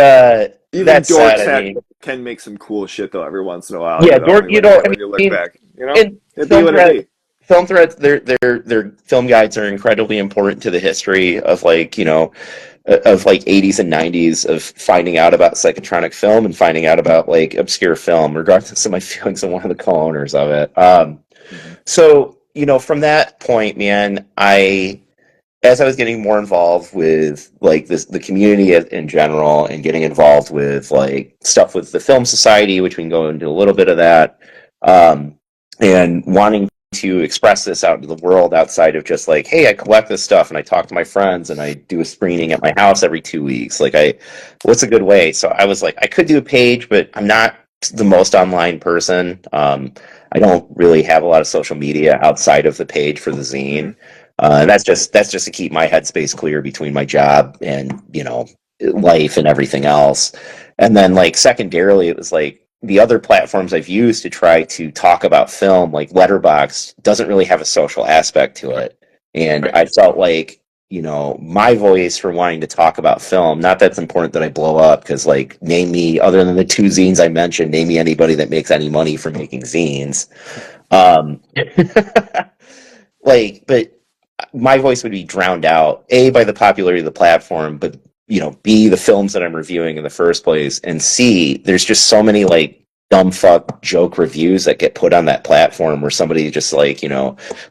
Even that said, dorks I mean, can make some cool shit though every once in a while. yeah, When, I when you look mean, back, and it'd be what it be. film threads, their film guides are incredibly important to the history of like of like 80s and 90s of finding out about psychotronic film and finding out about like obscure film, regardless of my feelings on one of the co-owners of it. Hmm. So from that point, man, as I was getting more involved with like the community in general and getting involved with like stuff with the Film Society, which we can go into a little bit of that, um, and wanting to express this out into the world outside of just like, hey, I collect this stuff and I talk to my friends and I do a screening at my house every 2 weeks. What's a good way? So I was like, I could do a page, but I'm not the most online person. I don't really have a lot of social media outside of the page for the Hmm. zine. And that's just to keep my headspace clear between my job and life and everything else. And then like secondarily, it was like the other platforms I've used to try to talk about film, like Letterboxd, doesn't really have a social aspect to it. And Right. I felt like my voice for wanting to talk about film. Not that's important that I blow up because like name me other than the two zines I mentioned, name me anybody that makes any money from making zines. Um, but my voice would be drowned out, A, by the popularity of the platform, but B, the films that I'm reviewing in the first place, and C, there's just so many like dumb fuck joke reviews that get put on that platform where somebody just like,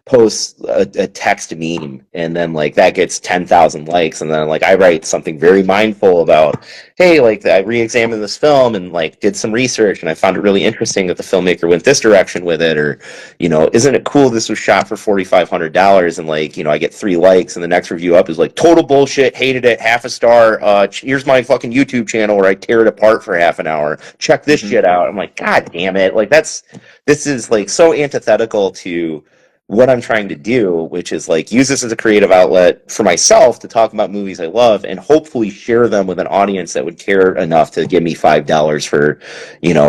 posts a text meme and then like that gets 10,000 likes and then like I write something very mindful about, hey, like I re-examined this film and like did some research and I found it really interesting that the filmmaker went this direction with it, or isn't it cool this was shot for $4,500 and like, I get 3 likes and the next review up is like total bullshit, hated it, half a star. Here's my fucking YouTube channel where I tear it apart for half an hour. Check this Hmm. shit out. I'm like, God damn it. Like this is like so antithetical to what I'm trying to do, which is like use this as a creative outlet for myself to talk about movies I love and hopefully share them with an audience that would care enough to give me $5 for,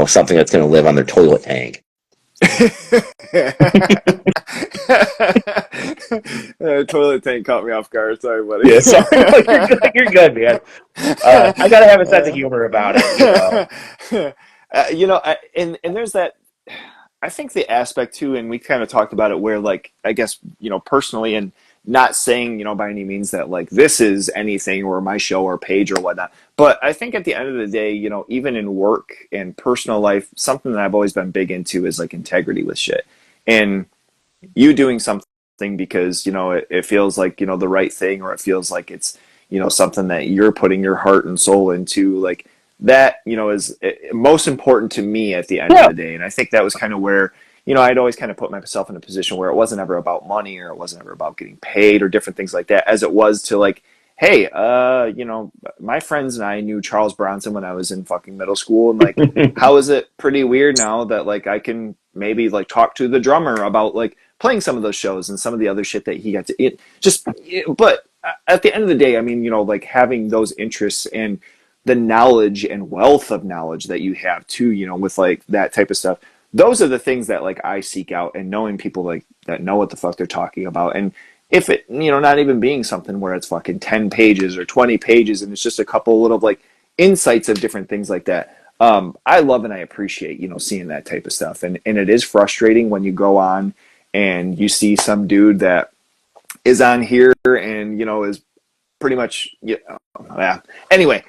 something that's going to live on their toilet tank. Toilet tank caught me off guard. Sorry, buddy. Yeah, sorry. Like, you're good, man. I gotta have a sense of humor about it. And there's that. I think the aspect too, and we kind of talked about it, where like I guess personally, and not saying by any means that like this is anything or my show or page or whatnot, but I think at the end of the day, even in work and personal life, something that I've always been big into is like integrity with shit, and you doing something because it feels like the right thing, or it feels like it's something that you're putting your heart and soul into, like that is most important to me at the end of Yeah, the day. And I think that was kind of where I'd always kind of put myself in a position where it wasn't ever about money, or it wasn't ever about getting paid or different things like that, as it was to like, hey, my friends and I knew Charles Bronson when I was in fucking middle school, and like, yeah. how is it pretty weird now that like I can maybe like talk to the drummer about like playing some of those shows and some of the other shit that he got to but at the end of the day, I mean, like having those interests and the knowledge and wealth of knowledge that you have too, with like that type of stuff. Those are the things that like I seek out, and knowing people like that know what the fuck they're talking about. And if it, not even being something where it's fucking 10 pages or 20 pages and it's just a couple little like insights of different things like that. I love and I appreciate, seeing that type of stuff. And it is frustrating when you go on and you see some dude that is on here and, is pretty much, yeah. Anyway,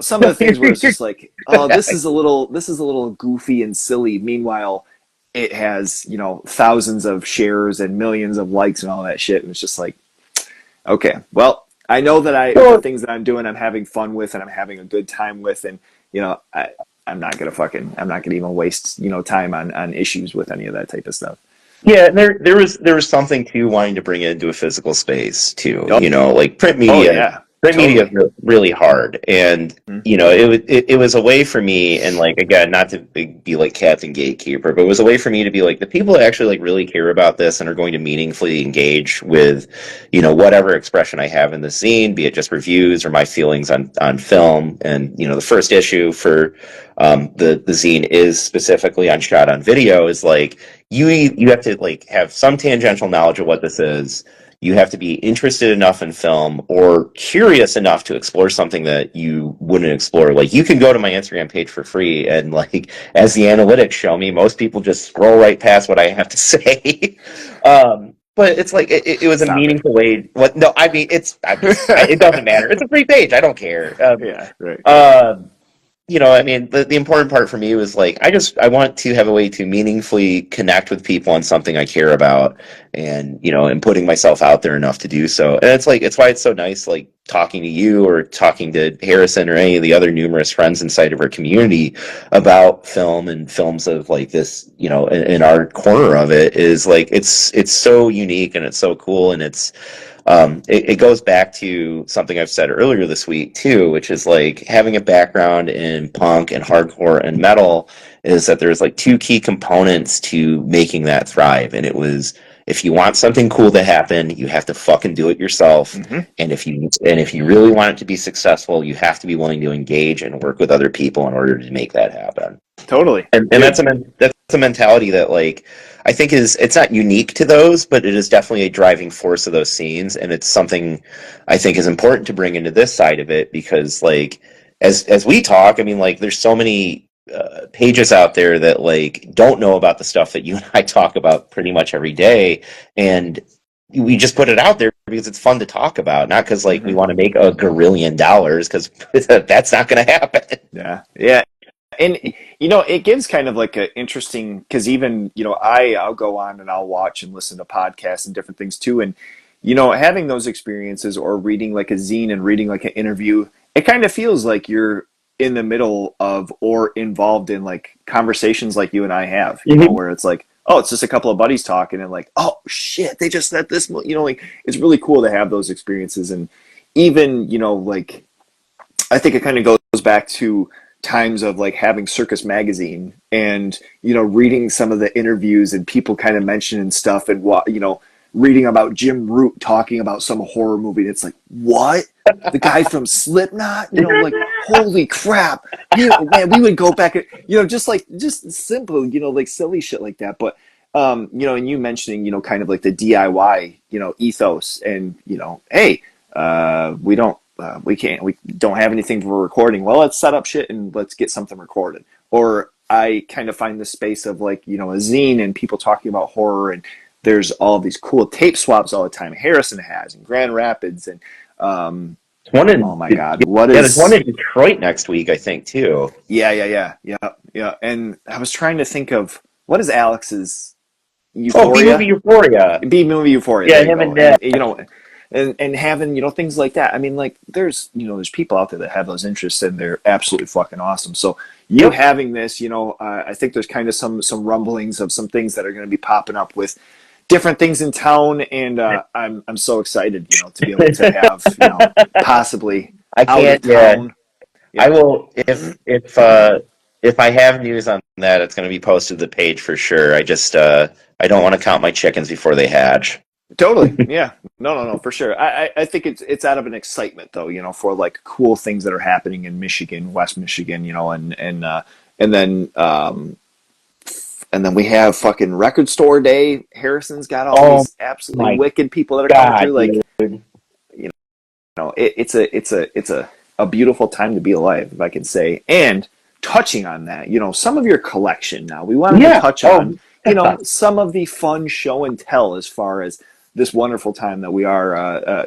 some of the things where it's just like, oh, this is a little goofy and silly. Meanwhile, it has, thousands of shares and millions of likes and all that shit. And it's just like, okay, well, I know that the things that I'm doing, I'm having fun with and I'm having a good time with. And, I'm not gonna even waste, time on issues with any of that type of stuff. Yeah, and there was something too wanting to bring it into a physical space too. Like print media. Oh, yeah. Print media is really hard, and it was a way for me, and like again, not to be like Captain Gatekeeper, but it was a way for me to be like the people that actually like really care about this and are going to meaningfully engage with, whatever expression I have in the zine, be it just reviews or my feelings on film. And the first issue for the zine is specifically on shot on video. Is like you have to like have some tangential knowledge of what this is. You have to be interested enough in film or curious enough to explore something that you wouldn't explore. Like you can go to my Instagram page for free, and like as the analytics show me, most people just scroll right past what I have to say. But it's like it was a meaningful way. What? No, I mean it doesn't matter. It's a free page. I don't care. Yeah, right. I mean, the important part for me was like, I want to have a way to meaningfully connect with people on something I care about, and, and putting myself out there enough to do so. And it's why it's so nice, like talking to you or talking to Harrison or any of the other numerous friends inside of our community about film and films of like this, in our corner of it is like, it's so unique and it's so cool. And it goes back to something I've said earlier this week too, which is like having a background in punk and hardcore and metal is that there's like two key components to making that thrive. And it was, if you want something cool to happen, you have to fucking do it yourself. Mm-hmm. And if you really want it to be successful, you have to be willing to engage and work with other people in order to make that happen. Totally. And that's a mentality that like I think it's not unique to those, but it is definitely a driving force of those scenes, and it's something I think is important to bring into this side of it, because like as we talk, I mean, like there's so many pages out there that like don't know about the stuff that you and I talk about pretty much every day, and we just put it out there because it's fun to talk about, not because like we want to make $1 gazillion, because that's not going to happen. Yeah. And it gives kind of like an interesting, because even I'll go on and I'll watch and listen to podcasts and different things too, and having those experiences or reading like a zine and reading like an interview, it kind of feels like you're in the middle of or involved in like conversations like you and I have, where it's like, oh, it's just a couple of buddies talking and like, oh shit, they just said this, like it's really cool to have those experiences. And even like I think it kind of goes back to times of like having Circus Magazine and reading some of the interviews and people kind of mentioning stuff, and what reading about Jim Root talking about some horror movie, and it's like, what, the guy from Slipknot, like holy crap, man, we would go back and just simple like silly shit like that. But and you mentioning kind of like the DIY ethos, and hey, we don't have anything for recording. Well, let's set up shit and let's get something recorded. Or I kind of find the space of like, a zine and people talking about horror, and there's all these cool tape swaps all the time. Harrison has in Grand Rapids, and oh my God, there's one in Detroit next week, I think too. Yeah. And I was trying to think of what is Alex's Euphoria? B movie Euphoria. Yeah, him and Dad. And having things like that. I mean, like there's there's people out there that have those interests, and they're absolutely fucking awesome. So having this, I think there's kind of some rumblings of some things that are going to be popping up with different things in town, and I'm so excited to be able to have possibly I can't. out of town. I will if if I have news on that, it's going to be posted to the page for sure. I don't want to count my chickens before they hatch. Totally. Yeah. No, for sure. I think it's out of an excitement though, for like cool things that are happening in Michigan, West Michigan, and then and then we have fucking record store day. Harrison's got all Oh these absolutely my wicked people that are coming god, through. Like, dude! you it's a beautiful time to be alive, if I can say. And touching on that, some of your collection now, we wanted to Yeah. touch on, Oh, yeah. some of the fun show and tell as far as this wonderful time that we are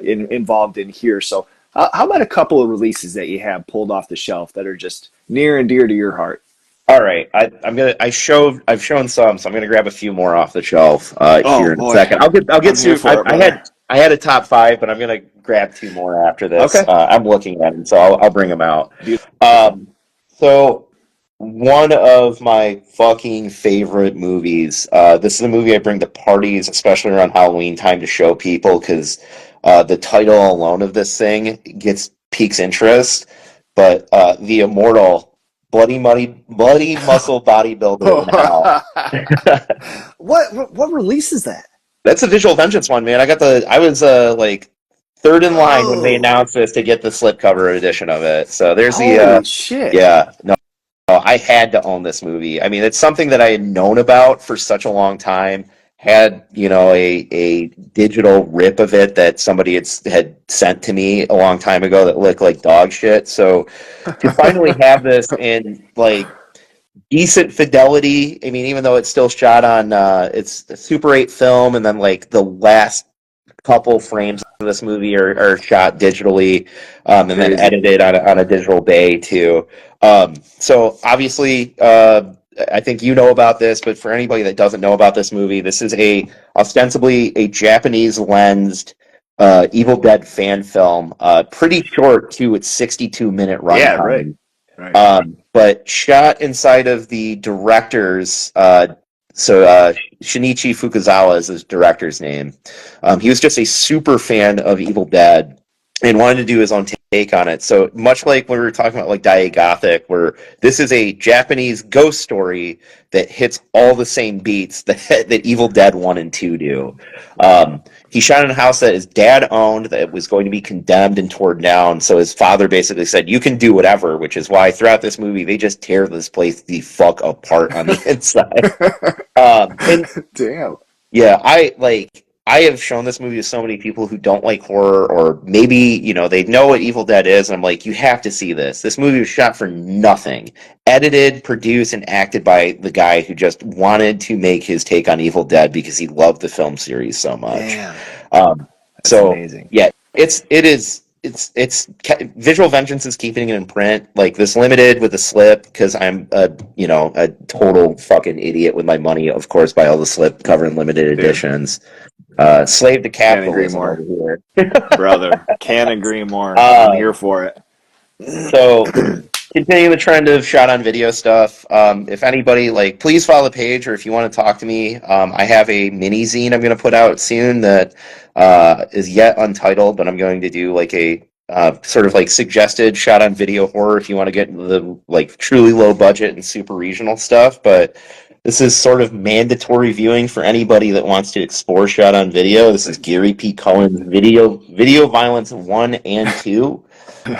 involved in here. So, how about a couple of releases that you have pulled off the shelf that are just near and dear to your heart? All right. I've shown some, so I'm gonna grab a few more off the shelf Oh here in a boy, second. I'll get I'm here to. for it, I brother. had a top five, but I'm gonna grab two more after this. Okay, I'm looking at them, so I'll bring them out. beautiful. Um, so one of my fucking favorite movies. This is a movie I bring to parties, especially around Halloween time, to show people because the title alone of this thing gets piques interest. But the immortal bloody muscle bodybuilder in hell. what release is that? That's a Visual Vengeance one, man. I was like third in line when they Oh, announced this to get the slipcover edition of it. So there's the holy shit! yeah. No, I had to own this movie. I mean, it's something that I had known about for such a long time. Had a digital rip of it that somebody had sent to me a long time ago that looked like dog shit. So to finally have this in like decent fidelity, I mean, even though it's still shot on it's a Super 8 film, and then like the last couple frames of this movie are shot digitally, and then Crazy. edited on a digital bay too. So obviously, I think you know about this, but for anybody that doesn't know about this movie, this is a ostensibly a Japanese lensed Evil Dead fan film. Pretty short too; it's 62-minute Yeah, right, runtime. right. But shot inside of the director's Shinichi Fukuzawa is his director's name. He was just a super fan of Evil Dead and wanted to do his own take on it. So much like when we were talking about like Dai Gothic, where this is a Japanese ghost story that hits all the same beats that Evil Dead 1 and 2 do. He shot in a house that his dad owned that was going to be condemned and torn down. So his father basically said, "You can do whatever," which is why throughout this movie they just tear this place the fuck apart on the inside. And Damn. yeah, I have shown this movie to so many people who don't like horror, or maybe, they know what Evil Dead is, and I'm like, you have to see this. This movie was shot for nothing. Edited, produced, and acted by the guy who just wanted to make his take on Evil Dead because he loved the film series so much. Damn. Um, That's so amazing. yeah, it's Visual Vengeance is keeping it in print. Like this limited with a slip because I'm a total fucking idiot with my money, of course, by all the slip cover and limited Dude, editions. Slave to can't agree capitalism over more. here. Brother, can't agree more. I'm Uh, here for it. so continuing the trend of shot on video stuff. If anybody please follow the page, or if you want to talk to me, I have a mini zine I'm going to put out soon that is yet untitled, but I'm going to do like a sort of like suggested shot on video horror if you want to get into the like truly low budget and super regional stuff. But this is sort of mandatory viewing for anybody that wants to explore shot on video. This is Gary P. Cohen's Video Violence 1 and 2.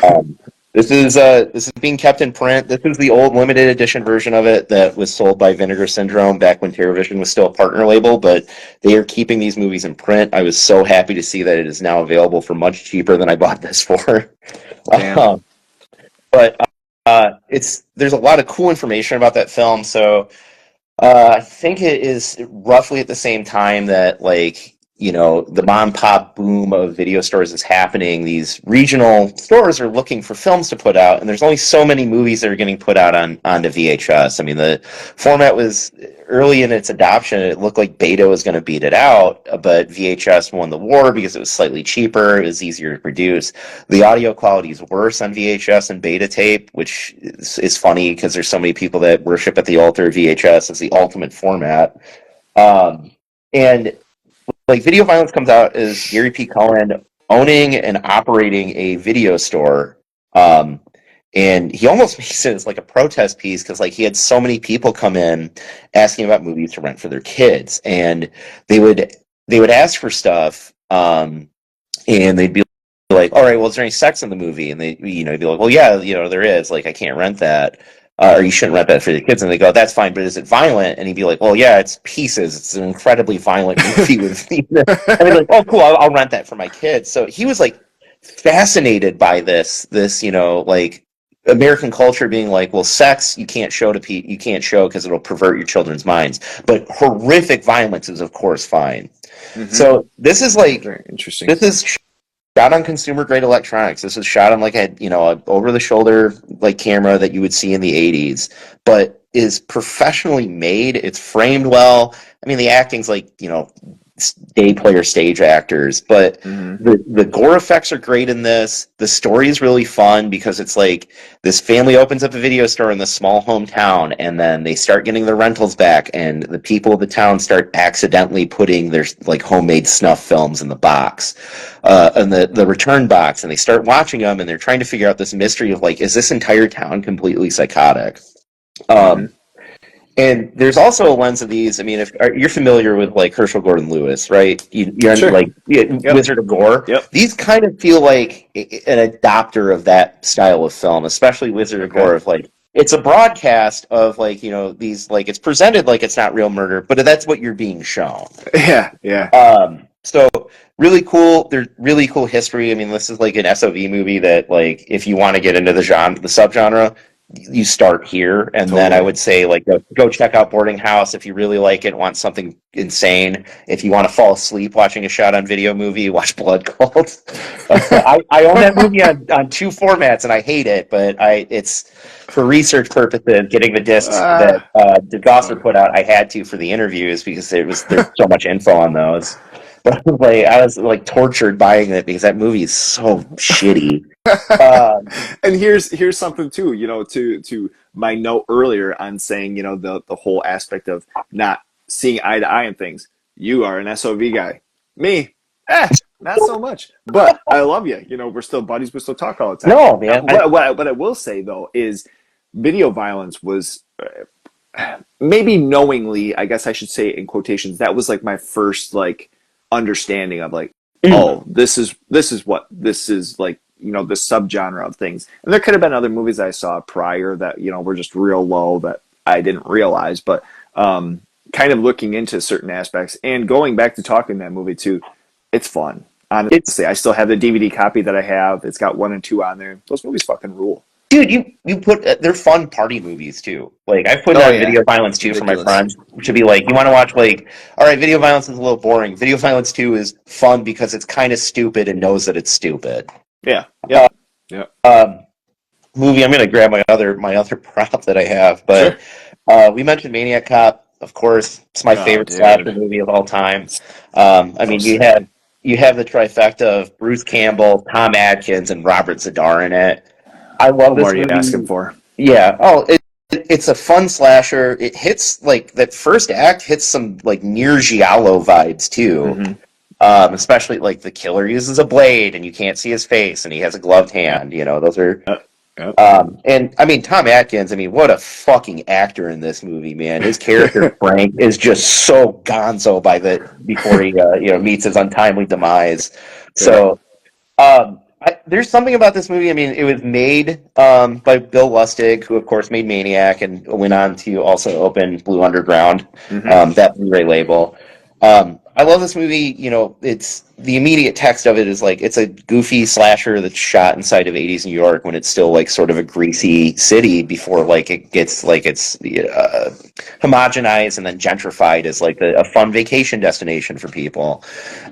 Um, this is being kept in print. This is the old limited edition version of it that was sold by Vinegar Syndrome back when TerraVision was still a partner label, but they are keeping these movies in print. I was so happy to see that it is now available for much cheaper than I bought this for. Damn. Um, but there's a lot of cool information about that film. So I think it is roughly at the same time that the mom and pop boom of video stores is happening. These regional stores are looking for films to put out, and there's only so many movies that are getting put out onto VHS. I mean, the format was early in its adoption. It looked like Beta was going to beat it out, but VHS won the war because it was slightly cheaper. It was easier to produce. The audio quality is worse on VHS and Beta tape, which is funny because there's so many people that worship at the altar of VHS as the ultimate format. And like Video Violence comes out as Gary P. Cohen owning and operating a video store. Um, And he almost makes it as like a protest piece because like he had so many people come in asking about movies to rent for their kids, and they would they would ask for stuff, and they'd be like, "All right, well, is there any sex in the movie?" And they, you'd be like, "Well, yeah, there is. Like, I can't rent that, or you shouldn't rent that for the kids." And they go, "That's fine, but is it violent?" And he'd be like, "Well, yeah, it's pieces. It's an incredibly violent movie with." And they're like, "Oh, cool, I'll rent that for my kids." So he was like fascinated by this, like American culture being like, well, sex you can't show you can't show because it'll pervert your children's minds, but horrific violence is of course fine. Mm-hmm. So this is like Very interesting. this is shot on consumer grade electronics. This is shot on like a over the shoulder like camera that you would see in the 80s, but is professionally made. It's framed well. I mean, the acting's like, day player stage actors, but Mm-hmm. the gore effects are great in this. The story is really fun because it's like this family opens up a video store in this small hometown, and then they start getting their rentals back, and the people of the town start accidentally putting their like homemade snuff films in the box, in the return box, and they start watching them, and they're trying to figure out this mystery of like, is this entire town completely psychotic? Mm-hmm. Um, and there's also a lens of these. I mean, if you're familiar with like Herschel Gordon Lewis, right? You're Sure. like Yep. Wizard of Gore. Yep. These kind of feel like an adopter of that style of film, especially Wizard of Okay. Gore. Of like, it's a broadcast of like these like it's presented like it's not real murder, but that's what you're being shown. Yeah. Yeah. So really cool. There's really cool history. I mean, this is like an SOV movie that like if you want to get into the subgenre, you start here, and then I Totally. would say like go check out Boarding House if you really like it, want something insane. If you want to fall asleep watching a shot on video movie, watch Blood Cult. I own that movie on two formats, and I hate it, but it's for research purposes. Getting the discs that DeGosser Fun. put out, I had to for the interviews because there's so much info on those. But like I was like tortured buying it because that movie is so shitty. And here's something too, to my note earlier on saying, the whole aspect of not seeing eye to eye on things. You are an SOV guy. Me, not so much. But I love you. We're still buddies. We still talk all the time. No, Now, man. what I will say though is video violence was maybe knowingly, I guess I should say in quotations, that was like my first like understanding of like, oh, this is what this is like, the subgenre of things. And there could have been other movies I saw prior that, were just real low that I didn't realize, but kind of looking into certain aspects and going back to talking that movie too, it's fun. It's Honestly, I still have the DVD copy that I have. It's got 1 and 2 on there. Those movies fucking rule. Dude, you put they're fun party movies too. Like I put Oh on yeah, Video Violence 2 for my ridiculous. friends to be like, you want to watch like, all right, Video Violence is a little boring. Video Violence 2 is fun because it's kind of stupid and knows that it's stupid. Yeah, Uh, yep, yep. Movie, I'm gonna grab my other prop that I have, but Sure. we mentioned Maniac Cop, of course. It's my Oh, favorite slasher dude, movie of all time. I so mean, you sick. have the trifecta of Bruce Campbell, Tom Atkins, and Robert Zadar in it. I love What more this are you asking movie. for? Yeah. Oh, it's a fun slasher. It hits like that first act hits some like near giallo vibes too. Mm-hmm. Especially like the killer uses a blade and you can't see his face and he has a gloved Yep, hand. Those are. yep, yep. And I mean Tom Atkins. I mean, what a fucking actor in this movie, man. His character Frank is just so gonzo before he meets his untimely demise. Yep. So there's something about this movie. I mean, it was made by Bill Lustig, who of course made Maniac and went on to also open Blue Underground, Mm-hmm. that Blu-ray label. I love this movie. It's the immediate text of it is like it's a goofy slasher that's shot inside of 80s New York when it's still like sort of a greasy city before like it gets like it's homogenized and then gentrified as like a fun vacation destination for people.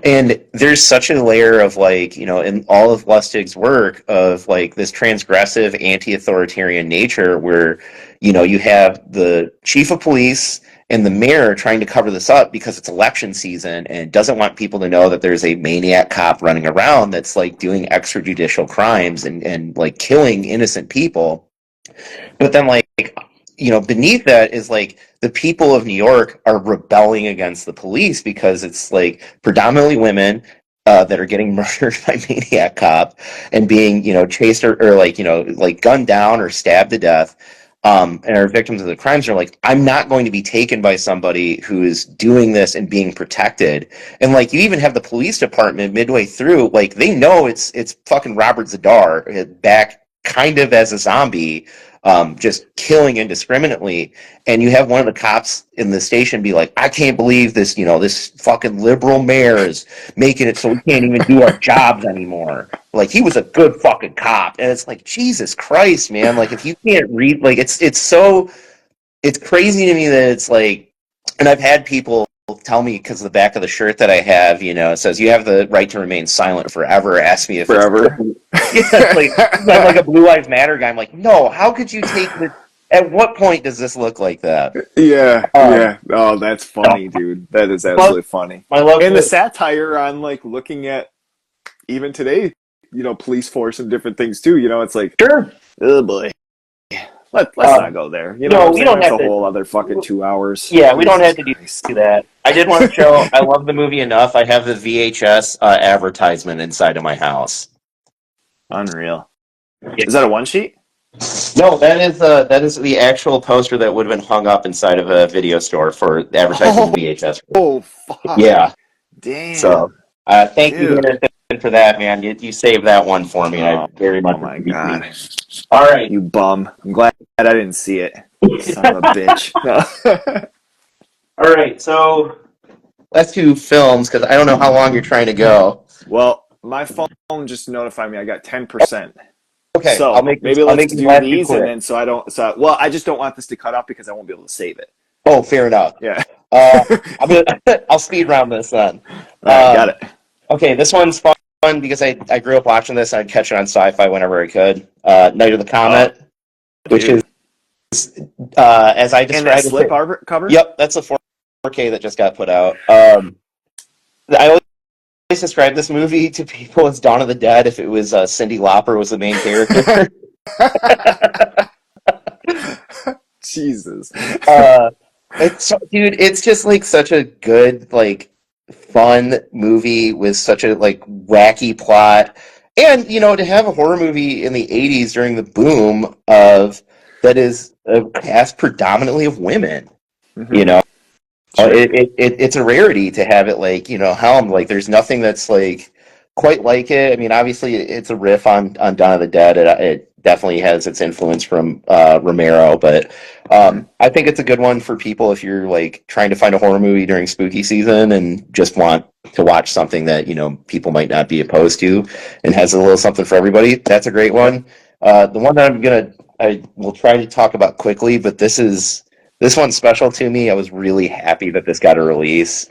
And there's such a layer of like, in all of Lustig's work of like this transgressive anti-authoritarian nature where, you have the chief of police and the mayor trying to cover this up because it's election season and doesn't want people to know that there's a maniac cop running around that's like doing extrajudicial crimes and like killing innocent people. But then like, beneath that is like the people of New York are rebelling against the police because it's like predominantly women. that are getting murdered by Maniac Cop and being, chased or like, like gunned down or stabbed to death, and are victims of the crimes, are like, I'm not going to be taken by somebody who is doing this and being protected. And like, you even have the police department midway through, like, they know it's fucking Robert Zadar back kind of as a zombie, just killing indiscriminately. And you have one of the cops in the station be like, I can't believe this, this fucking liberal mayor is making it so we can't even do our jobs anymore. Like, he was a good fucking cop. And it's like, Jesus Christ, man. Like, if you can't read, like, it's crazy to me that it's like, and I've had people tell me, because the back of the shirt that I have, it says, you have the right to remain silent forever. Ask me if Forever. yeah, like, I'm like a Blue Lives Matter guy. I'm like, no, how could you take this? At what point does this look like that? Yeah, yeah. Oh, that's funny, dude. That is absolutely funny. And the satire on like looking at even today, police force and different things too. It's like, sure, oh boy, let's not go there. We don't have a whole other fucking 2 hours. Yeah, we don't have to do that. I did want to show. I love the movie enough. I have the VHS advertisement inside of my house. Unreal. Yeah. Is that a one sheet? No, that is the actual poster that would have been hung up inside of a video store for advertising VHS. Oh, fuck. Yeah. Damn. So, thank you for that, man. You saved that one for me. I very much. Oh my god. All right, you bum. I'm glad I didn't see it. Son of a bitch. All right, so let's do films because I don't know how long you're trying to go. Well, my phone just notified me I got 10%. Okay, so let's do these, and then I just don't want this to cut off because I won't be able to save it. Oh, fair enough. Yeah. I'll speed round this then. All right, got it. Okay, this one's fun because I grew up watching this. I'd catch it on Sci-Fi whenever I could. Night of the Comet, which is as I described. And that slip cover. Yep, that's a 4K that just got put out. I always describe this movie to people as Dawn of the Dead if it was Cyndi Lauper was the main character. Jesus. Dude, it's just like such a good, like, fun movie with such a like wacky plot. And, to have a horror movie in the 80s during the boom of that is a cast predominantly of women, Mm-hmm. Sure. It's a rarity to have it like, helmed. Like, there's nothing that's like quite like it. I mean, obviously it's a riff on Dawn of the Dead. It definitely has its influence from Romero, but I think it's a good one for people if you're like trying to find a horror movie during spooky season and just want to watch something that, people might not be opposed to and has a little something for everybody. That's a great one. The one that I will try to talk about quickly, but this one's special to me. I was really happy that this got a release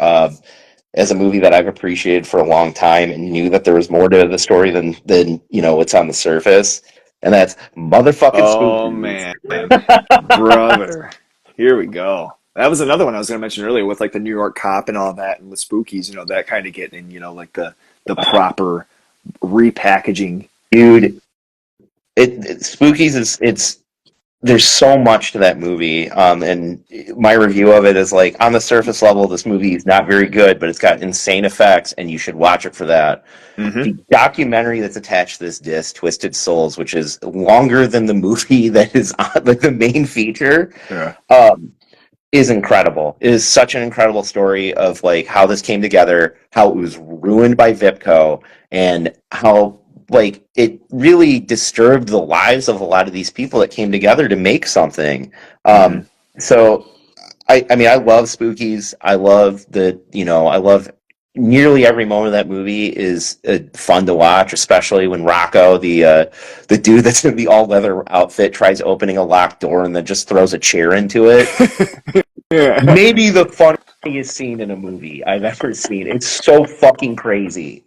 as a movie that I've appreciated for a long time and knew that there was more to the story than what's on the surface. And that's motherfucking Spooky. Oh, man. Brother. Here we go. That was another one I was going to mention earlier with like the New York Cop and all that, and with Spookies, that kind of getting in, like the proper repackaging. Dude, Spookies there's so much to that movie, and my review of it is like, on the surface level, this movie is not very good, but it's got insane effects, and you should watch it for that. Mm-hmm. The documentary that's attached to this disc, Twisted Souls, which is longer than the movie that is on, like, the main feature, is incredible. It is such an incredible story of like how this came together, how it was ruined by Vipco, and how like it really disturbed the lives of a lot of these people that came together to make something. So I mean, I love Spookies. I love I love nearly every moment of that movie is fun to watch, especially when Rocco, the dude that's in the all leather outfit, tries opening a locked door and then just throws a chair into it. Yeah. Maybe the funniest scene in a movie I've ever seen. It's so fucking crazy.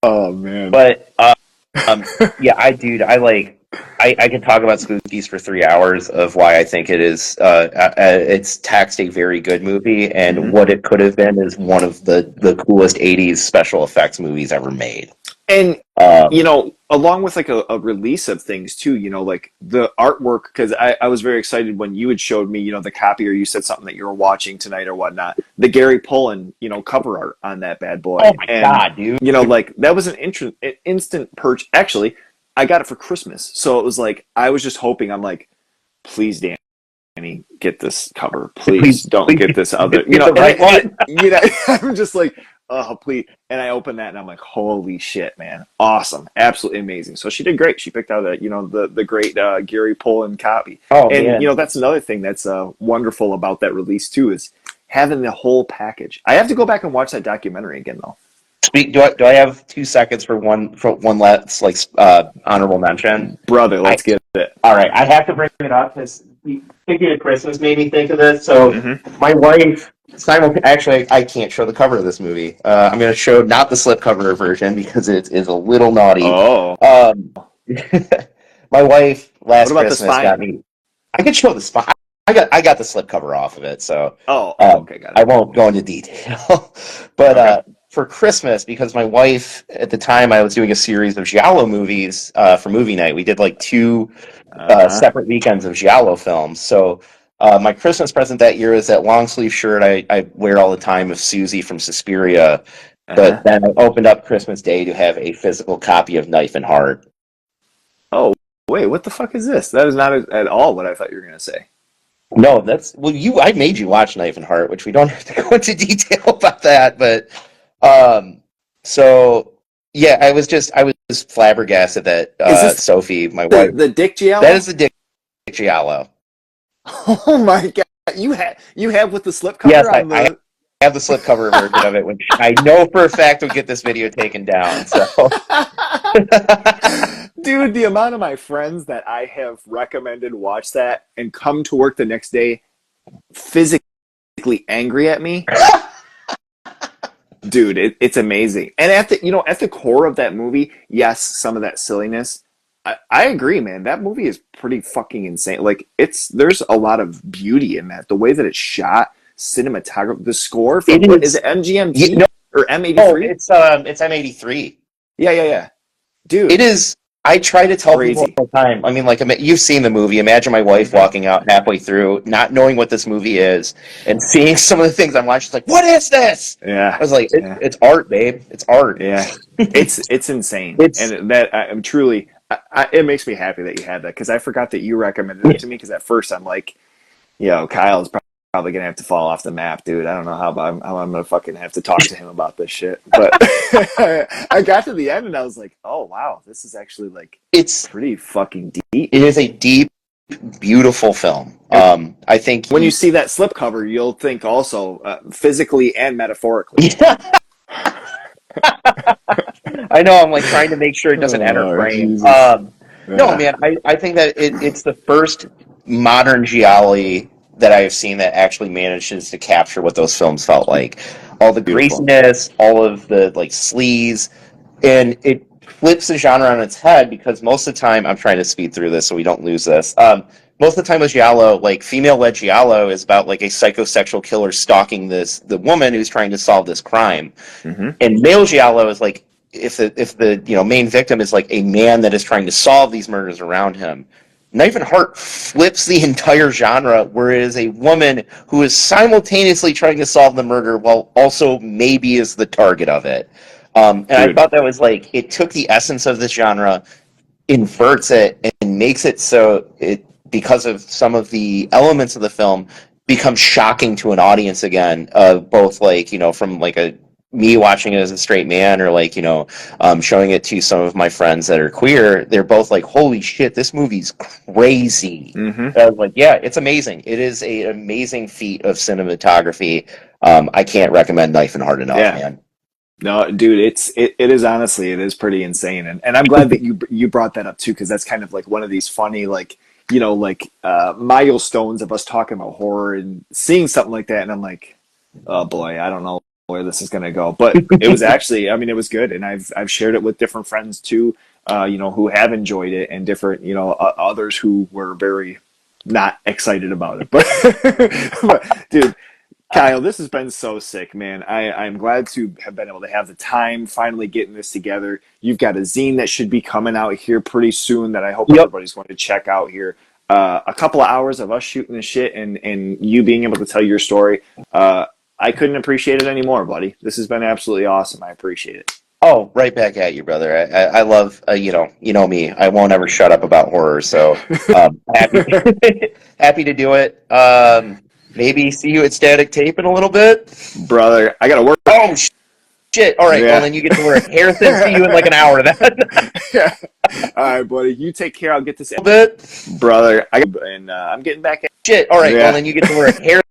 Oh man! But yeah, I can talk about Spookies for 3 hours of why I think it is. It's taxed a very good movie, and what it could have been is one of the coolest '80s special effects movies ever made. And Um, along with like a release of things too, like the artwork, because I was very excited when you had showed me, the copy, or you said something that you were watching tonight or whatnot, the Gary Pullen, cover art on that bad oh boy. my And, god, dude! like that was an instant purchase. Actually, I got it for Christmas. So it was like, I was just hoping, I'm like, please, Danny, get this cover. Please Please, don't please get this other, get the right one. I'm just like, oh, please. And I opened that and I'm like, holy shit, man. Awesome. Absolutely amazing. So she did great. She picked out the great Gary Pullen copy. Oh And, man, that's another thing that's wonderful about that release too, is having the whole package. I have to go back and watch that documentary again though. do I have 2 seconds for one last like honorable mention? Brother, I let's get it. All right, I have to bring it up because thinking of Christmas made me think of this. So Mm-hmm. my wife, actually, I can't show the cover of this movie. I'm going to show not the slipcover version because it is a little naughty. Oh, Um, my wife what last about the Christmas got spine? me. I could show the spine. I got the slipcover off of it, so Oh, okay, got I it. won't go into detail. But Okay. for Christmas, because my wife at the time I was doing a series of giallo movies for movie night. We did like two Uh-huh. separate weekends of giallo films. So my Christmas present that year is that long sleeve shirt I wear all the time of Susie from Suspiria. But Uh-huh. then I opened up Christmas Day to have a physical copy of Knife and Heart. Oh, wait, what the fuck is this? That is not at all what I thought you were going to say. No, that's well, I made you watch Knife and Heart, which we don't have to go into detail about that. But um, so yeah, I was flabbergasted that Is this Sophie, my the wife, the Dick that is Giallo? the Dick Giallo. Oh my god. You have with the Yes, slipcover I, on I the have the slipcover version of it, which I know for a fact would get this video taken down. So, Dude, the amount of my friends that I have recommended watch that and come to work the next day physically angry at me. Dude, it's amazing. And at the core of that movie, yes, some of that silliness. I agree, man. That movie is pretty fucking insane. Like there's a lot of beauty in that. The way that it's shot, cinematography, the score from it what is is. it, MGMT No, or oh, M83? it's M83. Yeah, yeah, yeah. It Dude, is. I try to tell people crazy. all the time. I mean, like you've seen the movie. Imagine my wife Hmm. walking out halfway through, not knowing what this movie is, and seeing some of the things I'm watching. She's like, "What is this?" I Yeah, was like, yeah, It's art, babe. It's art." yeah. It's insane, It's and that I'm truly. It makes me happy that you had that because I forgot that you recommended it to me. Because at first I'm like, Kyle's probably gonna have to fall off the map, dude. I don't know how I'm gonna fucking have to talk to him about this shit. But I got to the end and I was like, oh wow, this is actually like it's pretty fucking deep. it is a deep, beautiful film. And I think when you see that slipcover, you'll think also physically and metaphorically. yeah, I know. I'm like trying to make sure it doesn't enter Oh frame. Jesus! No, Yeah, man. I think that it's the first modern giallo that I have seen that actually manages to capture what those films felt like. All the beautiful. greasiness, all of the like sleaze, and it flips the genre on its head because most of the time I'm trying to speed through this so we don't lose this. Most of the time with giallo, like female-led giallo, is about like a psychosexual killer stalking the woman who's trying to solve this crime, Hmm. and male giallo is like if the main victim is like a man that is trying to solve these murders around him. Knife and Heart flips the entire genre, where it is a woman who is simultaneously trying to solve the murder while also maybe is the target of it. And I Dude, thought that was like it took the essence of this genre, inverts it, and makes it so it because of some of the elements of the film becomes shocking to an audience again. Both like from like a me watching it as a straight man, or like showing it to some of my friends that are queer. They're both like, "Holy shit, this movie's crazy." hmm. I was like, "Yeah, it's amazing. It is an amazing feat of cinematography." I can't recommend Knife and Heart enough, Yeah. man. No, dude, it is honestly, it is pretty insane, and I'm glad that you brought that up too, because that's kind of like one of these funny like milestones of us talking about horror and seeing something like that, and I'm like, oh boy, I don't know where this is gonna go, but it was actually, I mean, it was good, and I've shared it with different friends too, who have enjoyed it, and different others who were very not excited about it, but but dude. Kyle, this has been so sick, man. I'm glad to have been able to have the time finally getting this together. You've got a zine that should be coming out here pretty soon that I hope Yep. everybody's going to check out here. A couple of hours of us shooting the shit and you being able to tell your story. I couldn't appreciate it anymore, buddy. This has been absolutely awesome. I appreciate it. Oh, right back at you, brother. I love, you know me. I won't ever shut up about horror. So happy, happy to do it. Maybe see you at Static Tape in a little bit. Brother, I got to work. Oh shit! All right. Well, Yeah. then you get to work. Harrison, see you in like an hour. Then Yeah. All right, buddy. You take care. I'll get this. a little bit. Brother, I'm getting back. Shit. All right. Well, Yeah. then you get to work. Harrison.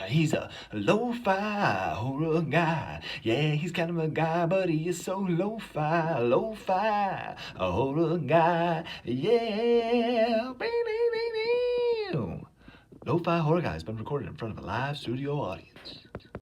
He's a lo-fi horror guy. Yeah, he's kind of a guy, but he is so lo-fi, lo-fi a horror guy. Yeah. Lo-fi horror guy has been recorded in front of a live studio audience.